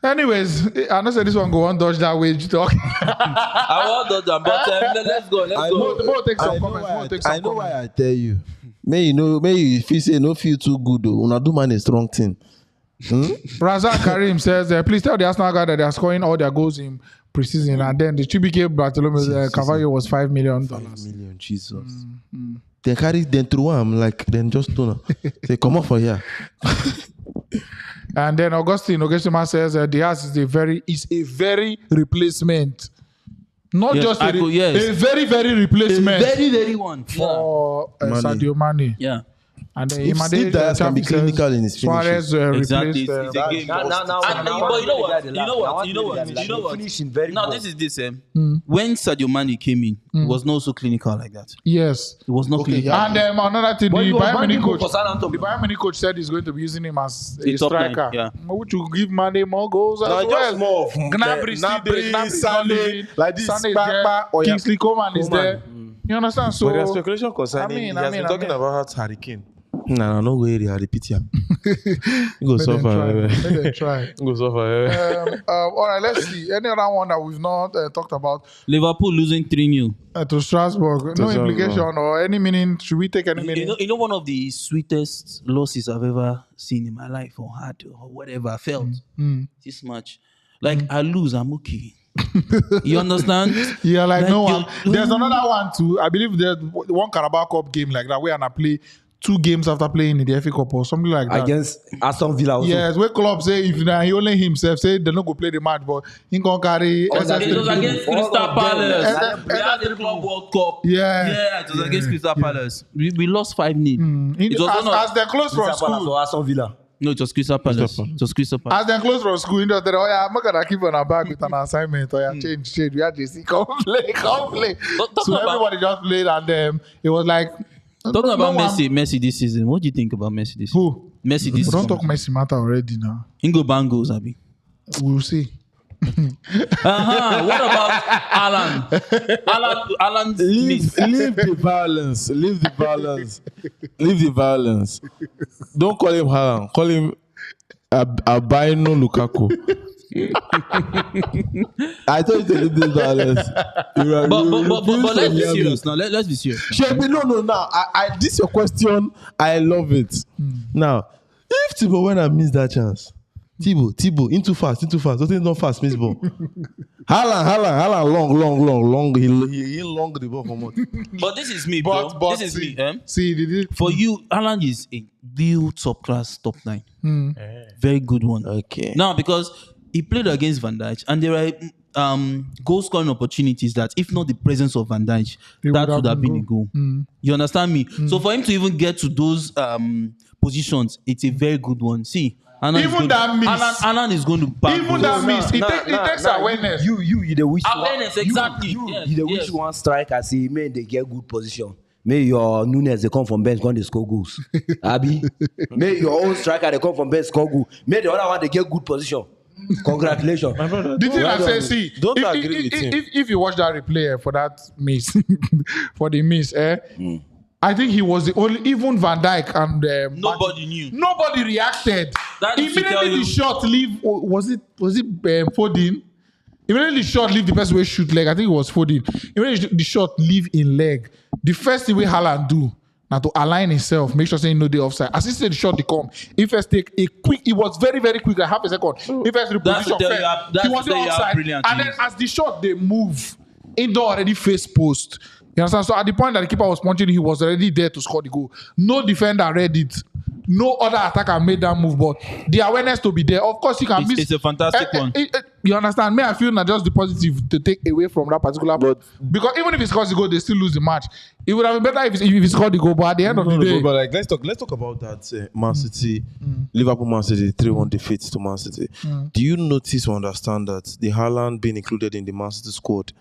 Anyways, I know say this one go on dodge that wage talk. I want that, but let's go. Mo take some I know comments. why Mo take I some know comments. why I tell you. May you feel say no feel too good though. Una do man a strong thing. Razak Karim says, please tell the Arsenal guy that they are scoring all their goals in preseason, and then the Chibike Bartolome Carvalho was $5 million. Million, Jesus. Then carry then through am like then just don't say come on for here. And then Augustine says Diaz is a very replacement. Not Yes, just I could- yes. a very replacement Very one. for Mane. Sadio Mane. Yeah. And then If Imade Diaz can be Chapi says clinical in his Suarez Exactly. replaced. It's a game. Now, But you know what? Finishing very Now good. this is this. When Sadio Mane came in, it was not so clinical like that. Yes. It was not Okay, clinical. yeah. And another thing, But the he was Bayern Munich banking coach, for Southampton. the Bayern Munich coach said he's going to be using him as a The top line, striker. yeah. Which will give Mane more goals as Now, well. just more of Gnabry still there. Gnabry is not leaving. like this. Sané is Papa, there. Oya. Kingsley Coman is there. You understand? So But there's speculation concerning I mean, he has been talking I mean. about Harry Kane. Nah, no way. I repeat ya. You go let them try. suffer. Let them try. Go suffer. All right, let's see. Any other one that we've not talked about Liverpool losing 3-0. to Strasbourg? No Strasbourg. implication or any meaning? Should we take any You meaning? know, one of the sweetest losses I've ever seen in my life or had or whatever I felt this much. Like I lose, I'm okay. You understand? Yeah, like no you- one. There's another one too. I believe there's one Carabao Cup game like that where I play 2 games after playing in the FA Cup or something like that. Against Aston Villa also. Yes, where club say if he only himself say they not go play the match, but he can carry. It was against Crystal Palace. SS3. We had the Club World Cup. Yeah. It was against Crystal Palace. We lost 5-0. It was one of- As they close from Crystal Palace school, or Aston Villa. No, it was Crystal Palace. It was Crystal Palace. as they close from school, just oh yeah, I'm gonna keep on our bag with an assignment. Oh yeah, change. We had JC come play. Talk So about- everybody just played, and it was like Talking no about one- Messi this season. What do you think about Messi this season? Who? Messi this Don't season. talk Messi matter already now. Ingo Bangos, Abi. We'll see. What about Alan? Alan Smith. Leave the violence. Leave the violence. Leave the violence. Don't call him Haaland. Call him Albino Lukaku. I told you to leave this balance. But let's be serious now. Let's be serious. Shebi, no. Now, I this your question. I love it. Now, if Thibaut when I miss that chance, Thibaut, in too fast. Nothing not fast, miss ball. Haaland, long. He long the ball from what? But this is me, bro. But This is see, me. See, For you, Haaland is a real top class top 9. Very good one. Okay. Now, because he played against Van Dijk, and there are goal scoring opportunities that, if not the presence of Van Dijk, that would have been a goal. You understand me? So for him to even get to those positions, it's a very good one. See, Haaland is going to back even that miss, it takes awareness. You the wish awareness, exactly. You the wish one striker say, man, they get good position. May your Nunes they come from bench, going to score goals. Abi, may your own striker they come from bench score goal. May the other one they get good position. Congratulations, my brother. The thing I say, see, don't agree with him. If you watch that replay for that miss, for the miss, I think he was the only. Even Van Dijk and Nobody knew. Nobody reacted. That is to tell Immediately you- the shot leave. Was it Foden? Immediately the shot leave the person way shoot leg. I think it was Foden. Immediately the shot leave in leg. The first thing we Haaland do now to align himself, make sure saying no day offside. As he said the shot they come. He first take a quick. It was very quick, like half a second. He first That's to reposition tell first. you how- that's He was to tell you how offside, brilliant and he then is. as the shot they move, indoor already face post. You understand? So at the point that the keeper was punching, he was already there to score the goal. No defender read it. No other attacker made that move, but the awareness to be there. Of course, you can miss. It's a fantastic one. You understand? Me, I feel not just the positive to take away from that particular. But because even if he scores the goal, they still lose the match. It would have been better if he scored the goal. But at the end of the day, But like, let's talk about that Man City, Liverpool Man City 3-1 defeat to Man City. Do you notice or understand that the Haaland being included in the Man City squad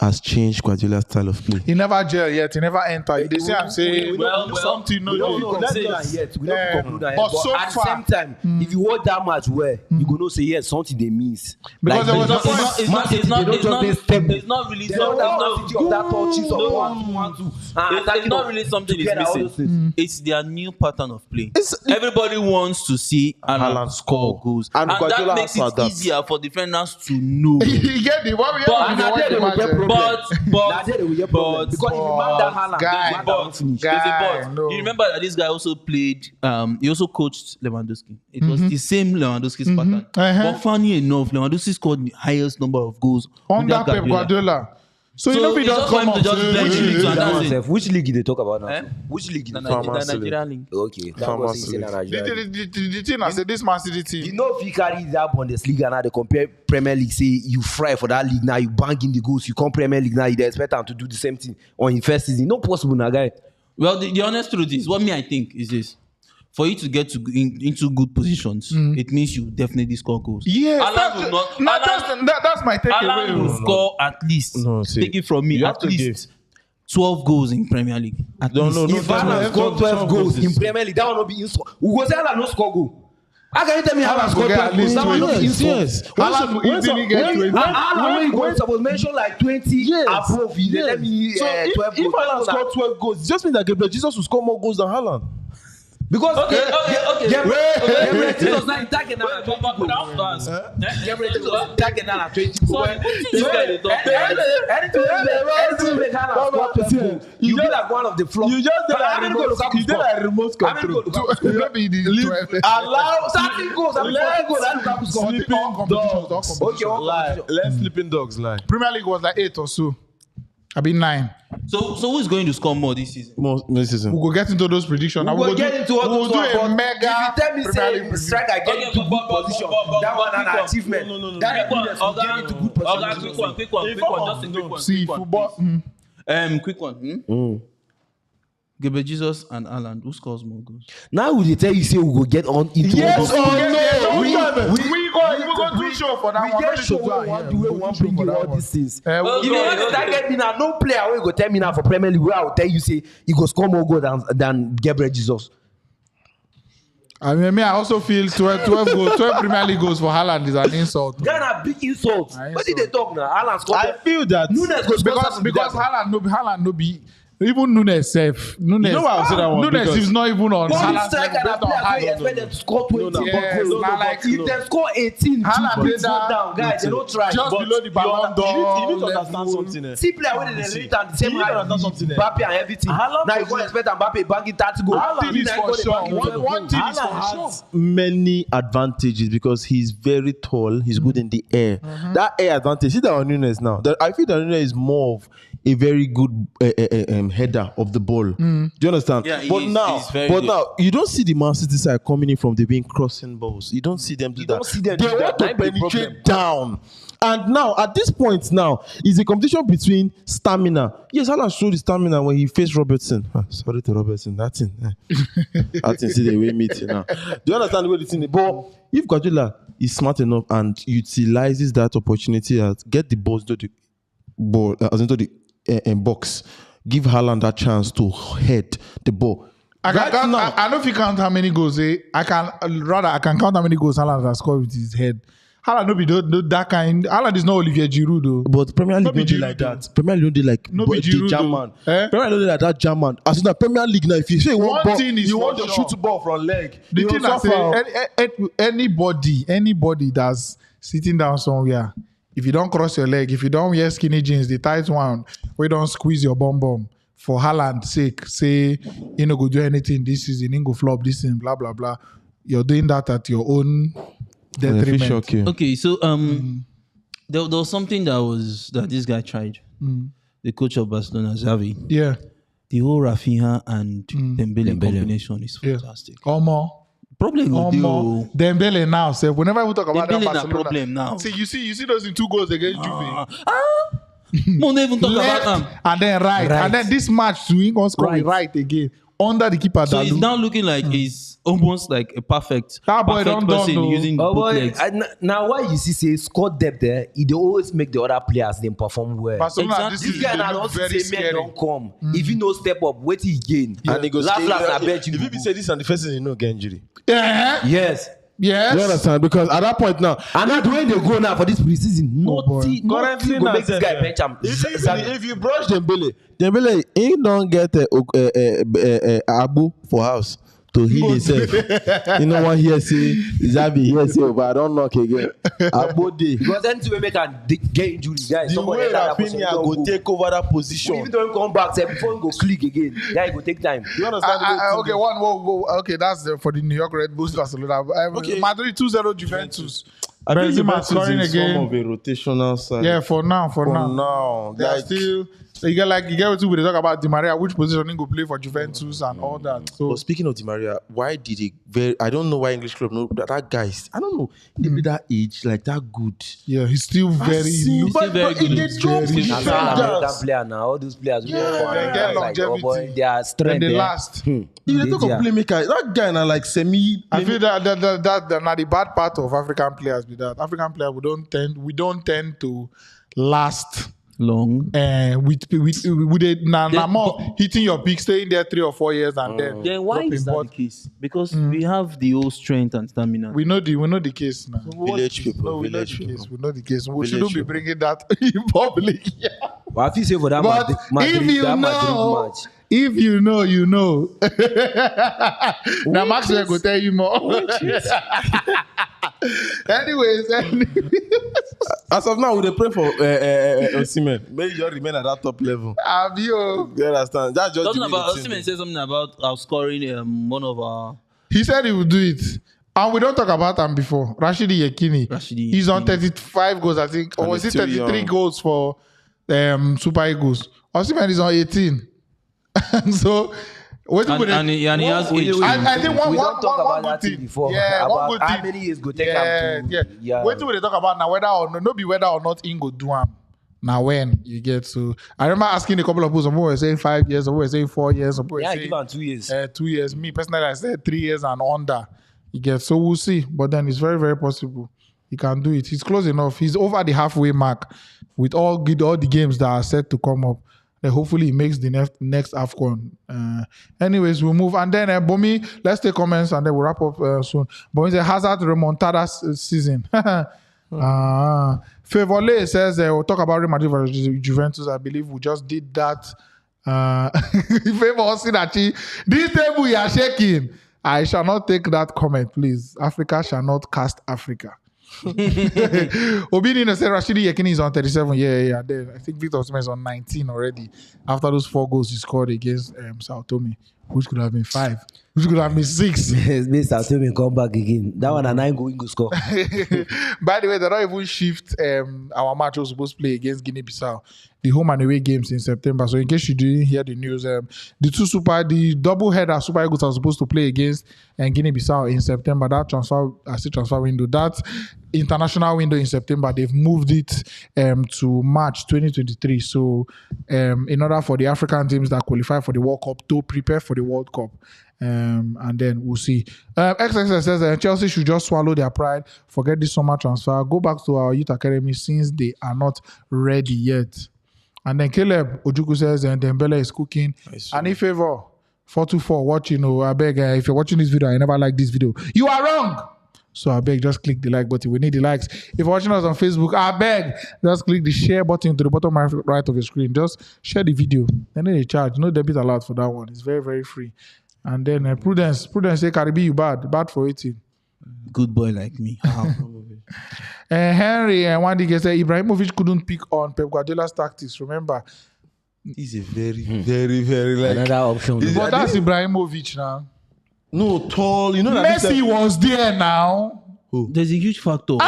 has changed Guardiola's style of play? he never gel yet. He never entered. They say I'm saying well, something. No, let's say that yet. We don't conclude that yet. But But so at far- the same time, if you watch that match well, you go know say yes, something they miss. Because there was a It's point. not Man City, it's not they don't just step. it's not really They don't have no, Man City of that touches of no. 1-2. It's not really something is missing. It's their new pattern of play. Everybody wants to see Haaland Haaland score score. goals, And and Guardiola that makes has it that. easier for defenders to know. He get the one we But- have. Now there they will get problem. But Now there they will get problem. Because if you man that Haaland, guy, that won't finish. guy. there's a but. no. You remember that this guy also played. He also coached Lewandowski. It was the same Lewandowski's pattern. But funny enough, Lewandowski scored the highest number of goals Under under Pep Guardiola. So you So know we it's just just for come him to up. just bench him to That announce one it. sef, which league they talk about now? Eh? Which league? The they talk Farmers Nigerian league. Okay, that Farmers was in League. Nigeria. The thing I said, this Man City You team. know if you carry that Bundesliga now, they compare Premier League, say you fry for that league now, you bang in the goals, you come Premier League now, you expect them to do the same thing on your first season. No possible now, guy. Well, the honest truth is, what I think is this: for you to get into good positions, it means you definitely score goals. Yes, Haaland will not. that's my Haaland will takeaway. score at least. No, see, take it from me. you have At to least 12 goals in Premier League. At least. If Haaland score 12 goals in Premier League, that will not be insult. We go say Haaland no score goal. How can you tell me Haaland score go get at 12 goals? least That will not be 20. insult. Yes. Haaland will easily get 20. Haaland when supposed mention like 20 Yes. above, you let me So 12 if goals. Haaland scored 12 goals, it just means that Gabriel Jesus will score more goals than Haaland. Because Okay. Gabriel Jesus now attacking now. Gabriel Jesus attacking now at 20. Sorry, what is this guy dey talk? Anything make Haaland score 12 goals, you be like one of the flop. You just did How many goals Lukaku score? remote How many goals Lukaku score? Maybe the 12. Allow 13 goals, I mean 14 goals, and Lukaku score. sleeping All competitions, all dogs. competitions. Okay, one Lie. competition. Let sleeping dogs lie. Premier League was like 8 or so. I mean 9. So who is going to score more this season? More this season. We go get into those predictions. We will get into all those do ones, a but mega if you tell me Premier say League prediction. striker get Okay, into good but- position, but- that one quick an one. achievement. No. That evidence will get into good position. Quick one, quick one, just a quick one. See quick one, football. please. Quick one. Gabriel Jesus and Haaland, who scores more goals? Now we dey tell you say we go get on into Yes all or those no? things. We go do show for that We one. get show wey we wan do wey we wan bring you all these things. we If go- you want to target me now, no player wey go tell me now for Premier League wey I go tell you say he go score more goals than Gabriel Jesus. I mean, me, I also feel 12 goals, 12 Premier League goals for Haaland is an insult. Ghana big insult. Ah, What did they talk now? Alan score. I feel that Nunes go score Because something like that. Haaland no be Even Nunes safe. Nunes. You know why I say that one? Nunes Because- is not even on. But you Haaland's strike level and based on players height. wey expect them to score 20 No, yes, goals. nah, like, If they score 18, Haaland to dey put foot down, guys, they don't try. just But below the Ballon d'Or. You need to understand level. something. see player wey dey rate am the same you need to height understand something, Mbappe and everything. Haaland Now you was go expect Mbappe banking 30 goals. One thing is for sure. One thing is Haaland for sure. has many advantages because he's very tall. He's good in the air. That air advantage. See that on Nunes now. I feel that Nunes is more of a very good header of the ball. Do you understand? Yeah, but he's very but good. now you don't see the Man City side coming in from the being crossing balls. You don't see them do You that. don't see them They do that. want to That might be the penetrate down. And now, at this point now, is a competition between stamina. Yes, Haaland showed his stamina when he faced Robertson. Sorry to Robertson, that thing. That thing, see the way meet now. Do you understand the way the thing is? But if Guardiola is smart enough and utilizes that opportunity to get the balls to the ball, into the box, give Haaland that chance to head the ball. I don't know if you count how many goals. I can count how many goals Haaland has scored with his head. Haaland no be that kind. Haaland is not Olivier Giroud though. But Premier League No be don't do Giroud like though. that. Premier League don't do like No be the Giroud German. though. Eh? Premier League don't do like that German. As in the Premier League now, if you say One one ball, thing is you for want to sure. shoot the ball from leg. The you thing will I suffer. say, anybody that's sitting down somewhere, if you don't cross your leg, if you don't wear skinny jeans, the tight one, we don't squeeze your bum for Haaland's sake, say you no go do anything this season, you go flop this season, blah blah blah. You're doing that at your own detriment. Okay, so there was something that this guy tried. The coach of Barcelona, Xavi. Yeah. The whole Rafinha and Dembele combination is fantastic. Omo. Problem with you. Dembele now, say whenever we talk about Dembele that na Barcelona, problem now. See, you see those in 2 goals against Juve. Mo not even talk Left about him. and then right. And then this match, so he gonna score with right again under the keeper. So it's now looking like he's almost like a perfect That boy perfect don't person know. using both legs. Now why you see say squad depth there, he dey always make the other players them perform well. Barcelona, Exactly. this This is guy now don't say men don't come. If he no step up, wait till he gain. And he goes, last I bet you. if he say this and the first thing you know, get injury. Yeah. Yes. Yes. You understand? Because at that point now, And that's when they go now for this preseason. Nothing currently go now, make this guy bench him. if you brush Dembele, he don't get Abu for house to heal himself. You know what he say? Xavi here say, but I don't knock again. Abu day. Because anything we make and get injury, guys. The way Rafinha go take over that position. Even though he come back, say before he go click again, yeah, it go take time. You understand? Okay, okay, that's for the New York Red Bulls Barcelona. Okay. Madrid 2-0 Juventus. I think Benzema Juventus scoring is again. some of a rotational side. Yeah, for now. now, They are like, still. You get what we talk about Di Maria, which position he go play for Juventus and all that. So but speaking of Di Maria, why did he? I don't know why English club know that guy. I don't know. He be that age, like that good. yeah, he's still very. still very good. He drop Very That's good. why American defenders. player now. All those players, they get longevity. They are And strength. the there. last. If you talk of playmaker, that guy now like semi. I feel that now the bad part of African players be that African players we don't tend to last Long. with more hitting your peak, staying there 3 or 4 years and Then why dropping. is that But the case? Because we have the old strength and stamina. we know the case now. Village people, No, we know village the people. case. We know the case. We Village shouldn't be people. bringing that in public. But I feel say for that But Madrid, if you that Madrid know, match. if you know, you know. Now Maxwell go tell you more. Anyways, As of now, we dey pray for Osimhen. May he just remain at that top level. Abio. You understand? That's just Talking the way about the thing Osimhen is. said something about outscoring one of our. He said he would do it. And we don't talk about him before. Rashidi Yekini. He's on 35 goals, I think. Or And was he's it still 33 young. goals for Super Eagles? Osimhen is on 18. So, what do And he has age. I think We don't talk one about that good thing thing. before. Yeah, one About good how thing. many years go take Yeah, him to yeah. yeah. Wait till we dey talk about now whether or not in go do him. Now when you get to, I remember asking a couple of people. Some people were saying 5 years, some people were saying 4 years, some people were Yeah, saying give him 2 years. 2 years. Me personally, I said 3 years and under. You get, so we'll see. But then it's very, very possible he can do it. He's close enough. He's over the halfway mark with all the games that are set to come up. Then hopefully he makes the next AFCON. Anyways, we'll move. And then Bomi, let's take comments and then we'll wrap up soon. Bomi says Hazard remontada season. Favorle says we'll talk about Real Madrid versus Juventus. I believe we just did that Favor Osinachi, this table you are shaking. I shall not take that comment, please. Africa shall not cast Africa. Obinino said Rashidi Yekini is on 37. Yeah. Then I think Victor Osimhen is on 19 already. After those 4 goals he scored against Sao Tome, which could have been 5, which could have been 6. It's Sao Tome come back again. That one a 9 goal score. By the way, they don't even shift our match was supposed to play against Guinea-Bissau, the home and away games in September. So in case you didn't hear the news, the double header Super Eagles are supposed to play against Guinea-Bissau in September. That transfer window, that international window in September, they've moved it to March 2023. So in order for the African teams that qualify for the World Cup to prepare for the World Cup. And then we'll see. XXX says Chelsea should just swallow their pride, forget this summer transfer, go back to our youth academy since they are not ready yet. And then Caleb Ojuku says Dembele is cooking. And in favor 424 watching, I beg, if you're watching this video, I never like this video, you are wrong. So I beg, just click the like button. We need the likes. If you're watching us on Facebook, I beg, just click the share button to the bottom right of your screen. Just share the video. Then they charge. No debit allowed for that one. It's very, very free. And then Prudence say Karibi, you bad for eating. Good boy like me. Henry and Wandy say Ibrahimovic couldn't pick on Pep Guardiola's tactics. Remember, He's a very, very, very like. Another option. but that's Ibrahimovic now. No, tall. You know that. Messi was there now. There's a huge factor.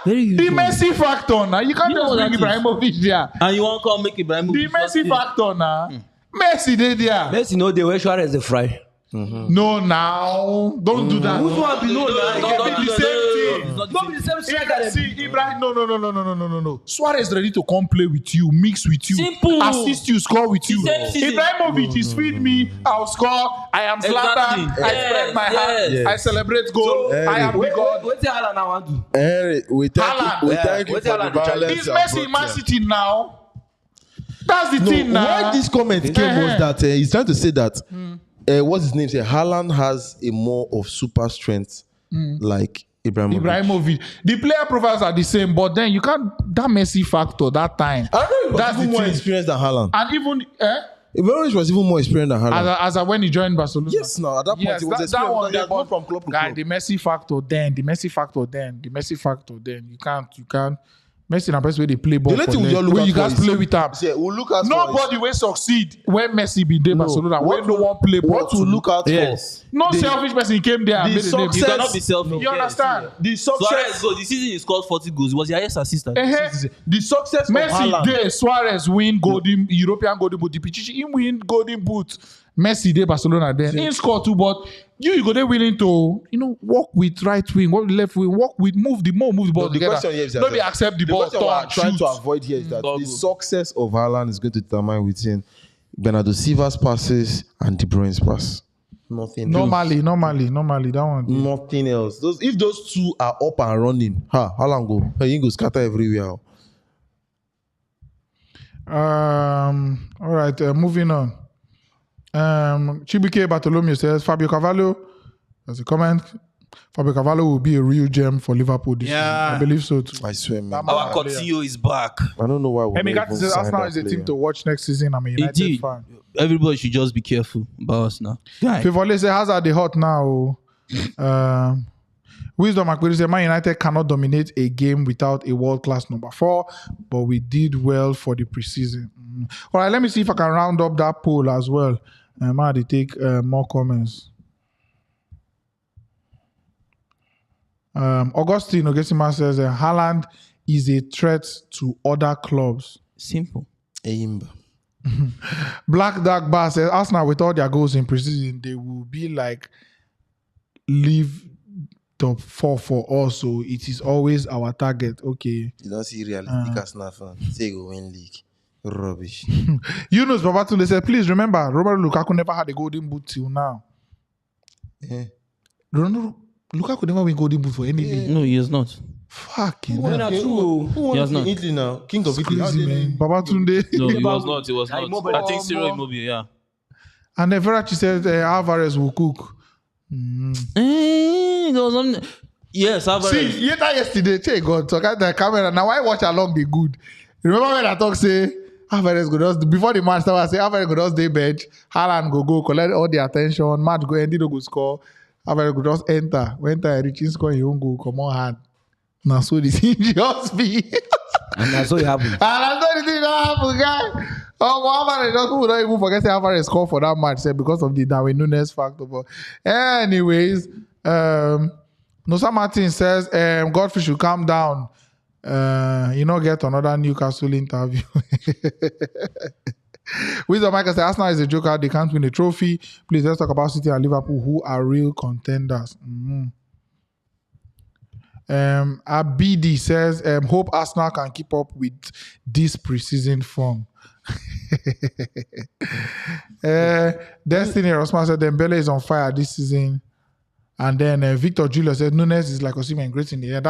Very huge. The Messi factor now. You can't just bring Ibrahimovic there. And you want to come make Ibrahimovic. The Messi factor now. Messi they there. Messi know they were sure as the fry. No, now don't do that. Which one below now? Don't be the same thing. Don't be the same striker. See, Ibrahim, no. Suarez ready to come play with you, mix with you, Simple. assist you, score with you. Same season. Ibrahimovic is feed me, I'll score. I am Zlatan. Exactly. I spread my hand. Yes. I celebrate goal. I am the god. What's the Haaland now want to? Henry, we thank you for What's the Haaland violence. Is Messi in Man City now? That's the thing now. Why this comment came was that he's trying to say that what's his name? Say Haaland has a more of super strength like Ibrahimovic. The player profiles are the same, but then you can't that Messi factor that time. I know he was That's even the more thing. experienced than Haaland. And even Ibrahimovic was even more experienced than Haaland. as when he joined Barcelona. Yes, now at that point Yes, he was that experienced. one He there, had gone but from club to guy, club. the Messi factor then. You can't. Messi na person where they play ball The only for thing we them. just look When at you for guys is- play with them. Yeah, we'll look at Nobody will succeed when Messi be there Barcelona. When no one play ball. what to look out Yes. No the- selfish person came there and the made the name. success- You cannot be selfish. You understand? the Suarez success. goal. The season he scored 40 goals. He was the highest assistant. The success of Messi Haaland. there, Suarez win golden European golden boot. The Pichichi him win golden boot. Messi there Barcelona then. He score too, but you go there willing to work with right wing, work with left wing, move the ball No, the together. question here is that Nobody accept the ball, question we're turn, trying shoot. to avoid here is that Goal. the success of Haaland is going to determine within Bernardo Silva's passes and De Bruyne's pass. Nothing. Normally, that one. Nothing else. If those two are up and running, Haaland go. He go scatter everywhere. All right, moving on. Chibuke Bartholomew says Fabio Cavallo. There's a comment. Fabio Cavallo will be a real gem for Liverpool this season. I believe so too. I swear, man. Our Coutinho is back. I don't know why. Emigati says Arsenal is a team to watch next season. I'm a United Indeed. fan. Everybody should just be careful about us now. Guy. Fivole says Hazard the hot now. Wisdom Akwiri says Man United cannot dominate a game without a world-class number 4, but we did well for the preseason. All right, let me see if I can round up that poll as well. They take more comments. Augustine Ogesima says Haaland is a threat to other clubs. Simple. Aimba. Black Dark Bar says Arsenal with all their goals in preseason, they will be like leave top 4 for us. So it is always our target. Okay. You don't see realistic Arsenal fan. Say go win league. Rubbish. Yunus Babatunde said, please remember, Romelu Lukaku never had a golden boot till now. Lukaku never win golden boot for any league. No, he is not. Fucking Who hell. Who He has won not. Italy now? King of Italy. How Crazy, they man. Babatunde. No, he was not. He was Like not. Immobile. I think Cyril Immobile, yeah. And then Ferracci said Alvarez will cook. There was some... Yes, Alvarez. See, yesterday, hey God, talk at the camera. Now I watch along be good. Remember when I talk say Alvarez go just before the match start. I say Alvarez go just dey bench. Haaland go collect all the attention. Match go end. He no go score. Alvarez go just enter. When time reaching score, he won't go. Come on, hand. Now so the thing just be. And that's what happened. And I saw the thing that happen, guy. Oh, Alvarez just people don't even forget say Alvarez scored for that match because of the Darwin Nunes factor. But anyways, Nosa Martin says Godfrey should calm down. Get another Newcastle interview. Wisdom Michael says Arsenal is a joker. They can't win a trophy. Please let's talk about City and Liverpool, who are real contenders. Abidi says hope Arsenal can keep up with this preseason form. Destiny Rosman said Dembele is on fire this season. And then Victor Julius said Nunes is like Osimhen great in the air.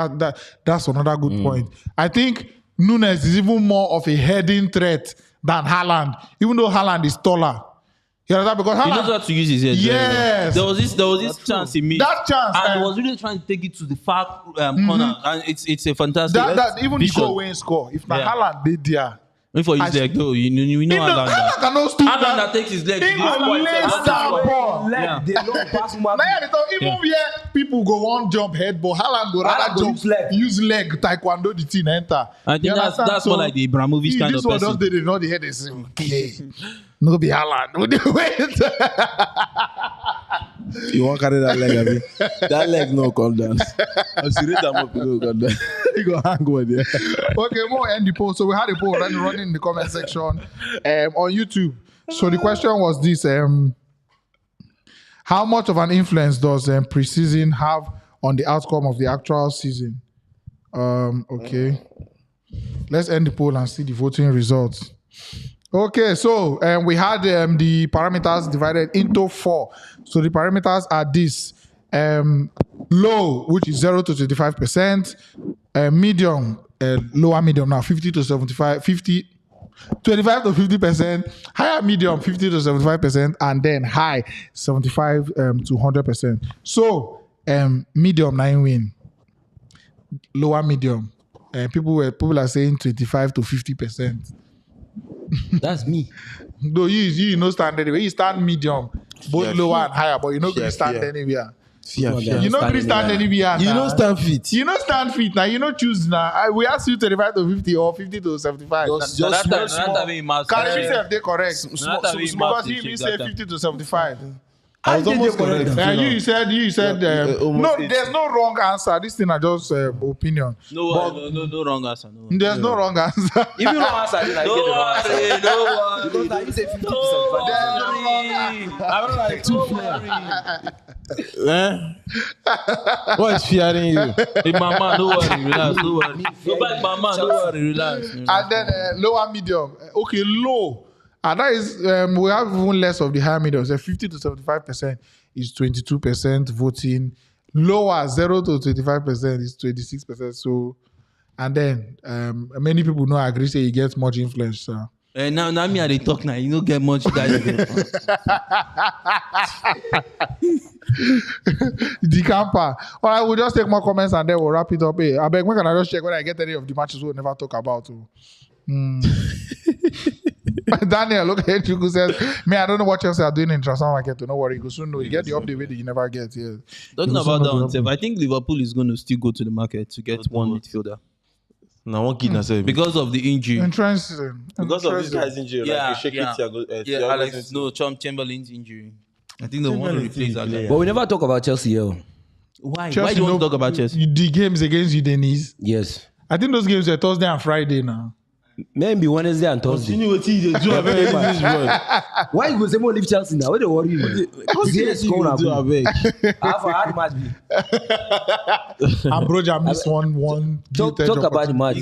That's another good point. I think Nunes is even more of a heading threat than Haaland, even though Haaland is taller. You know that because Haaland, he knows how to use his head. Yes. There was this chance he missed. That chance, and he was really trying to take it to the far corner, and it's a fantastic. That even vision. the goal when score. If not Haaland did there. If for his leg, though, you know Haaland cannot stoop Haaland that takes his leg. He will lace that ball. They don't pass him out. Even where people go on jump head, but Haaland go rather jump use leg taekwondo the thing enter. I think that's more like the Ibrahimovic kind of person. This one just did not the head is okay. No be Haaland. Wait. You won't carry that leg, Abi. That leg no come down. As you read that up, you go come down. You go hang over there. Okay, more end the poll. So we had a poll running in the comment section on YouTube. So the question was this: how much of an influence does preseason have on the outcome of the actual season? Okay, let's end the poll and see the voting results. Okay, so we had the parameters divided into 4. So the parameters are this: low, which is 0 to 25%, medium, lower medium now 50 to 75, 50, 25 to 50%, higher medium 50 to 75%, and then high 75 to 100%. So medium 9 win, lower medium. People are saying 25 to 50%. That's me. No, you no stand anywhere. You stand medium, both lower and higher, but you know you stand anywhere. You know you stand anywhere. You know stand fit. You know stand fit now. You know choose now. We ask you 35 to 50 or 50 to 75. Just Karibi say they correct. Because he say 50 to 75. I was almost correct. You said no. There's no wrong answer. This thing are just opinion. No wrong answer. No. There's no wrong answer. If you don't answer, then I get the wrong answer. No Because now you say 50 to 75. I'm not like too What is fearing you? Hey, mama, no worry, relax. No worry. Go back, mama, no worry, relax. And then lower medium. Okay, low. And that is, we have even less of the higher medium. So 50 to 75% is 22% voting. Lower, 0 to 25% is 26%. So, and then many people don't agree, say he gets much influence. So. Now me, I talk now. You don't get much, guys. The camper. All right, we'll just take more comments and then we'll wrap it up. Hey, I beg, when can I just check when I get any of the matches we'll never talk about? Daniel, look at you, says, I don't know what Chelsea are doing in transfer market. Don't worry, you soon know. You get the update that you never get. Yeah. Talking about that, I think Liverpool is going to still go to the market to get one midfielder. Now, one kid has because of the injury. Interesting. Because of this guy's injury, Alex, Chamberlain's injury. I think they want to replace that guy. But we never talk about Chelsea here. Why? Chelsea, why do you want to talk about Chelsea? The games against Udinese. Yes. I think those games are Thursday and Friday now. Maybe Wednesday and Thursday. Why you go say more leave Chelsea now? What they worry you? Because he going to hard match. And Broja missed one. Talk about the match.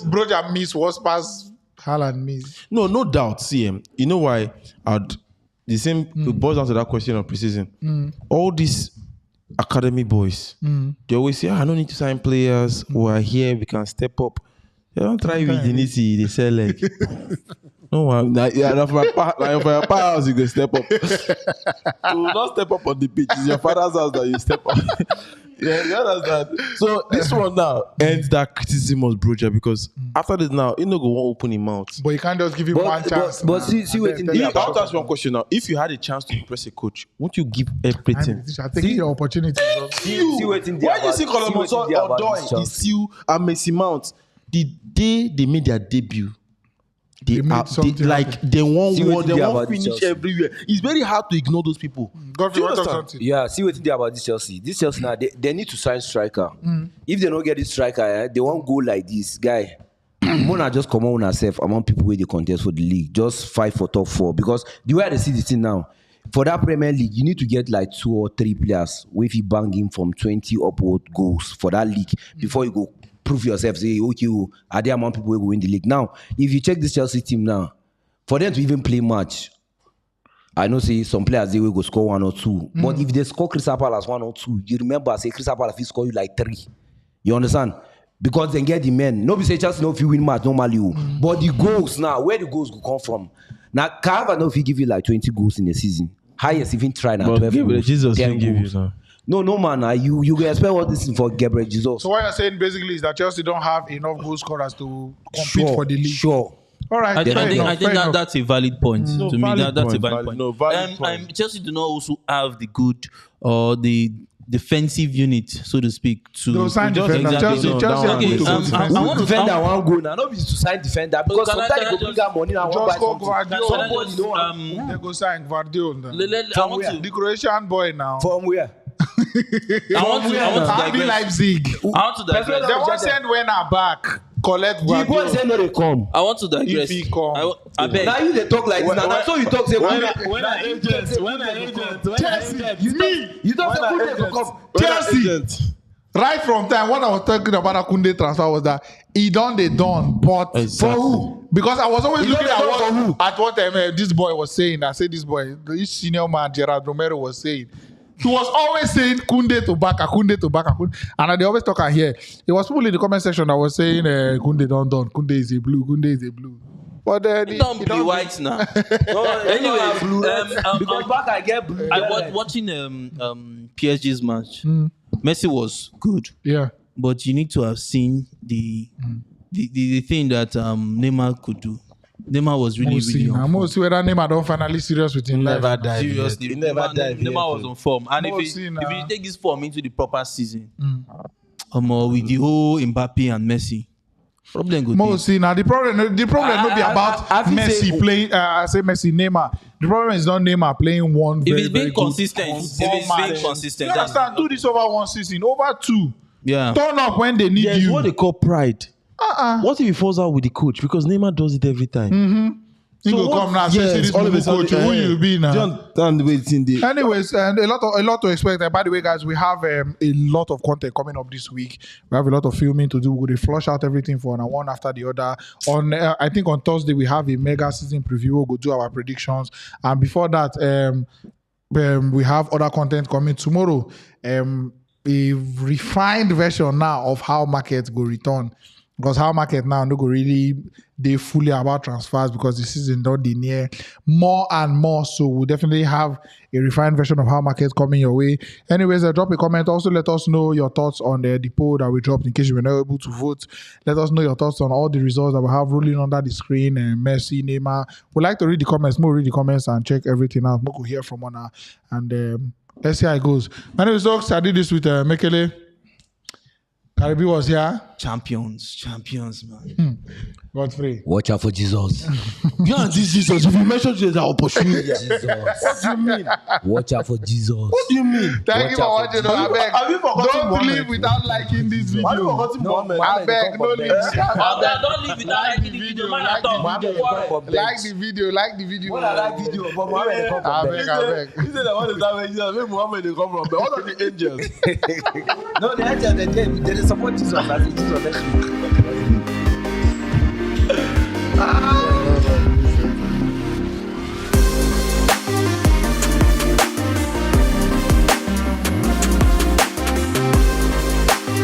Broja missed was past Haaland missed. No doubt. See, you know why? The same boils down to that question of preseason. All these academy boys, they always say, I don't need to sign players who are here. We can step up. You don't try with Denisi, they sell like. No, for your house, you can step up. You will not step up on the pitch. It's your father's house that you step up. Yeah, you understand. So this one now ends that criticism of Broja because after this now, he no go want open his mouth. But you can't just give him one chance. But see waiting there. I want to ask you one question now. If you had a chance to impress a coach, won't you give everything? Taking your opportunity. See waiting there. Why you see Colomoso Odoi, Isiu, and Messi Mount? The day they made their debut, they won't finish Chelsea. everywhere. It's very hard to ignore those people. Godfrey, what something? Yeah, see what they do about this Chelsea. This Chelsea now, they need to sign striker. If they don't get this striker, they won't go like this guy. Mona just come on herself among people where they contest for the league. Just fight for top 4 because the way they see this thing now, for that Premier League, you need to get like 2 or 3 players where if you bang him from 20 upward goals for that league before you go prove yourself. Say okay, are there among people who will win the league now? If you check this Chelsea team now, for them to even play match. I know say some players they will go score 1 or 2. But if they score Crystal Palace 1 or 2, you remember say Crystal Palace will score you like 3. You understand? Because they get the men. Nobody say Chelsea know if you win match normally. But the goals now, where the goals will come from? Now Carver know if he give you like 20 goals in the season. Highest even try now 12 goals. Jesus 10 give goals. you now. No man. You can expect what this is for Gabriel Jesus. So what you're saying basically is that Chelsea don't have enough goal scorers to compete for the league. Sure. All right. I think that's a valid point. To me, that's a valid point. No, valid point. Chelsea do not also have the good or the defensive unit, so to speak. They'll sign defender. Exactly. Chelsea Okay, have to go defensive. I want defender one goal now. Not be to sign defender because Can I sometimes you go bring that money and Just buy go something. Guardiola. Somebody know They go sign Guardiola. I want to. The Croatian boy now. from where? I want to RB digress. Leipzig. I want to digress. They won't send Werner back. Collect The boy Guardiola. say no they come. I want to digress. If he come. I beg. Now you they talk like this. Now so you talk say you don't say good they go come. Chelsea. Right from time, what I was talking about a Kunde transfer was that he done, but Exactly. for who? Because I was always He looking done they at what this boy was saying. I said this boy, this senior man Gerard Romero was saying. He was always saying Kunde to Baka, Kunde to Baka, Kunde. And they always talk out here. It was people in the comment section that was saying Kunde done, Kunde is a blue, Kunde is a blue. But then It don't be white now. Anyway, Because back I get blue. I was watching PSG's match. Messi was good, Yeah. but you need to have seen the thing that Neymar could do. Neymar was really I'm on going to see whether Neymar don't finally serious with him. Never Life. died. Seriously, He never died. Neymar was on form, and if you take this form into the proper season, with the whole Mbappe and Messi, problem good. Mostly now the problem no be about Messi playing. I say Messi, Neymar. The problem is not Neymar playing one. If Very, it's being very good consistent, You understand? Do this over one season, over 2. Yeah. Turn up when they need There's you. what they call pride. What if he falls out with the coach? Because Neymar does it every time. He go come now. Say this all of a new sudden, coach. Who you be now? Do you understand the way it's in the... Anyways, and a lot to expect. By the way, guys, we have a lot of content coming up this week. We have a lot of filming to do. We're going to flush out everything for one after the other. On I think on Thursday we have a mega season preview. We'll go do our predictions, and before that, we have other content coming tomorrow. A refined version now of how markets go return. Because how market now no go really they fully about transfers because the season don't be near more and more. So we'll definitely have a refined version of how markets coming your way. Anyways, drop a comment. Also let us know your thoughts on the poll that we dropped in case you were not able to vote. Let us know your thoughts on all the results that we have rolling under the screen. Messi, Neymar. We'd like to read the comments. More read the comments and check everything out. More go hear from one and let's see how it goes. My name is Tox. I did this with Mekele. Karibi was here. Champions, man. Godfrey. Watch out for Jesus. Yeah, this Jesus. If you mention Jesus, I'll pursue you. Jesus. What do you mean? Watch out for Jesus. What do you mean? Thank you for watching. Have you forgotten Don't Mohammed? leave without liking this video. Have you forgotten Mohammed? I beg, don't leave. Don't leave without liking the video, man. Like the video. Like the video. When I like video, but Mohammed they come I from beg, bed. I beg. He said that one is that way Jesus. Where Muhammad they come from? But what are the angels? No, the angels they support Jesus. I say Jesus next week.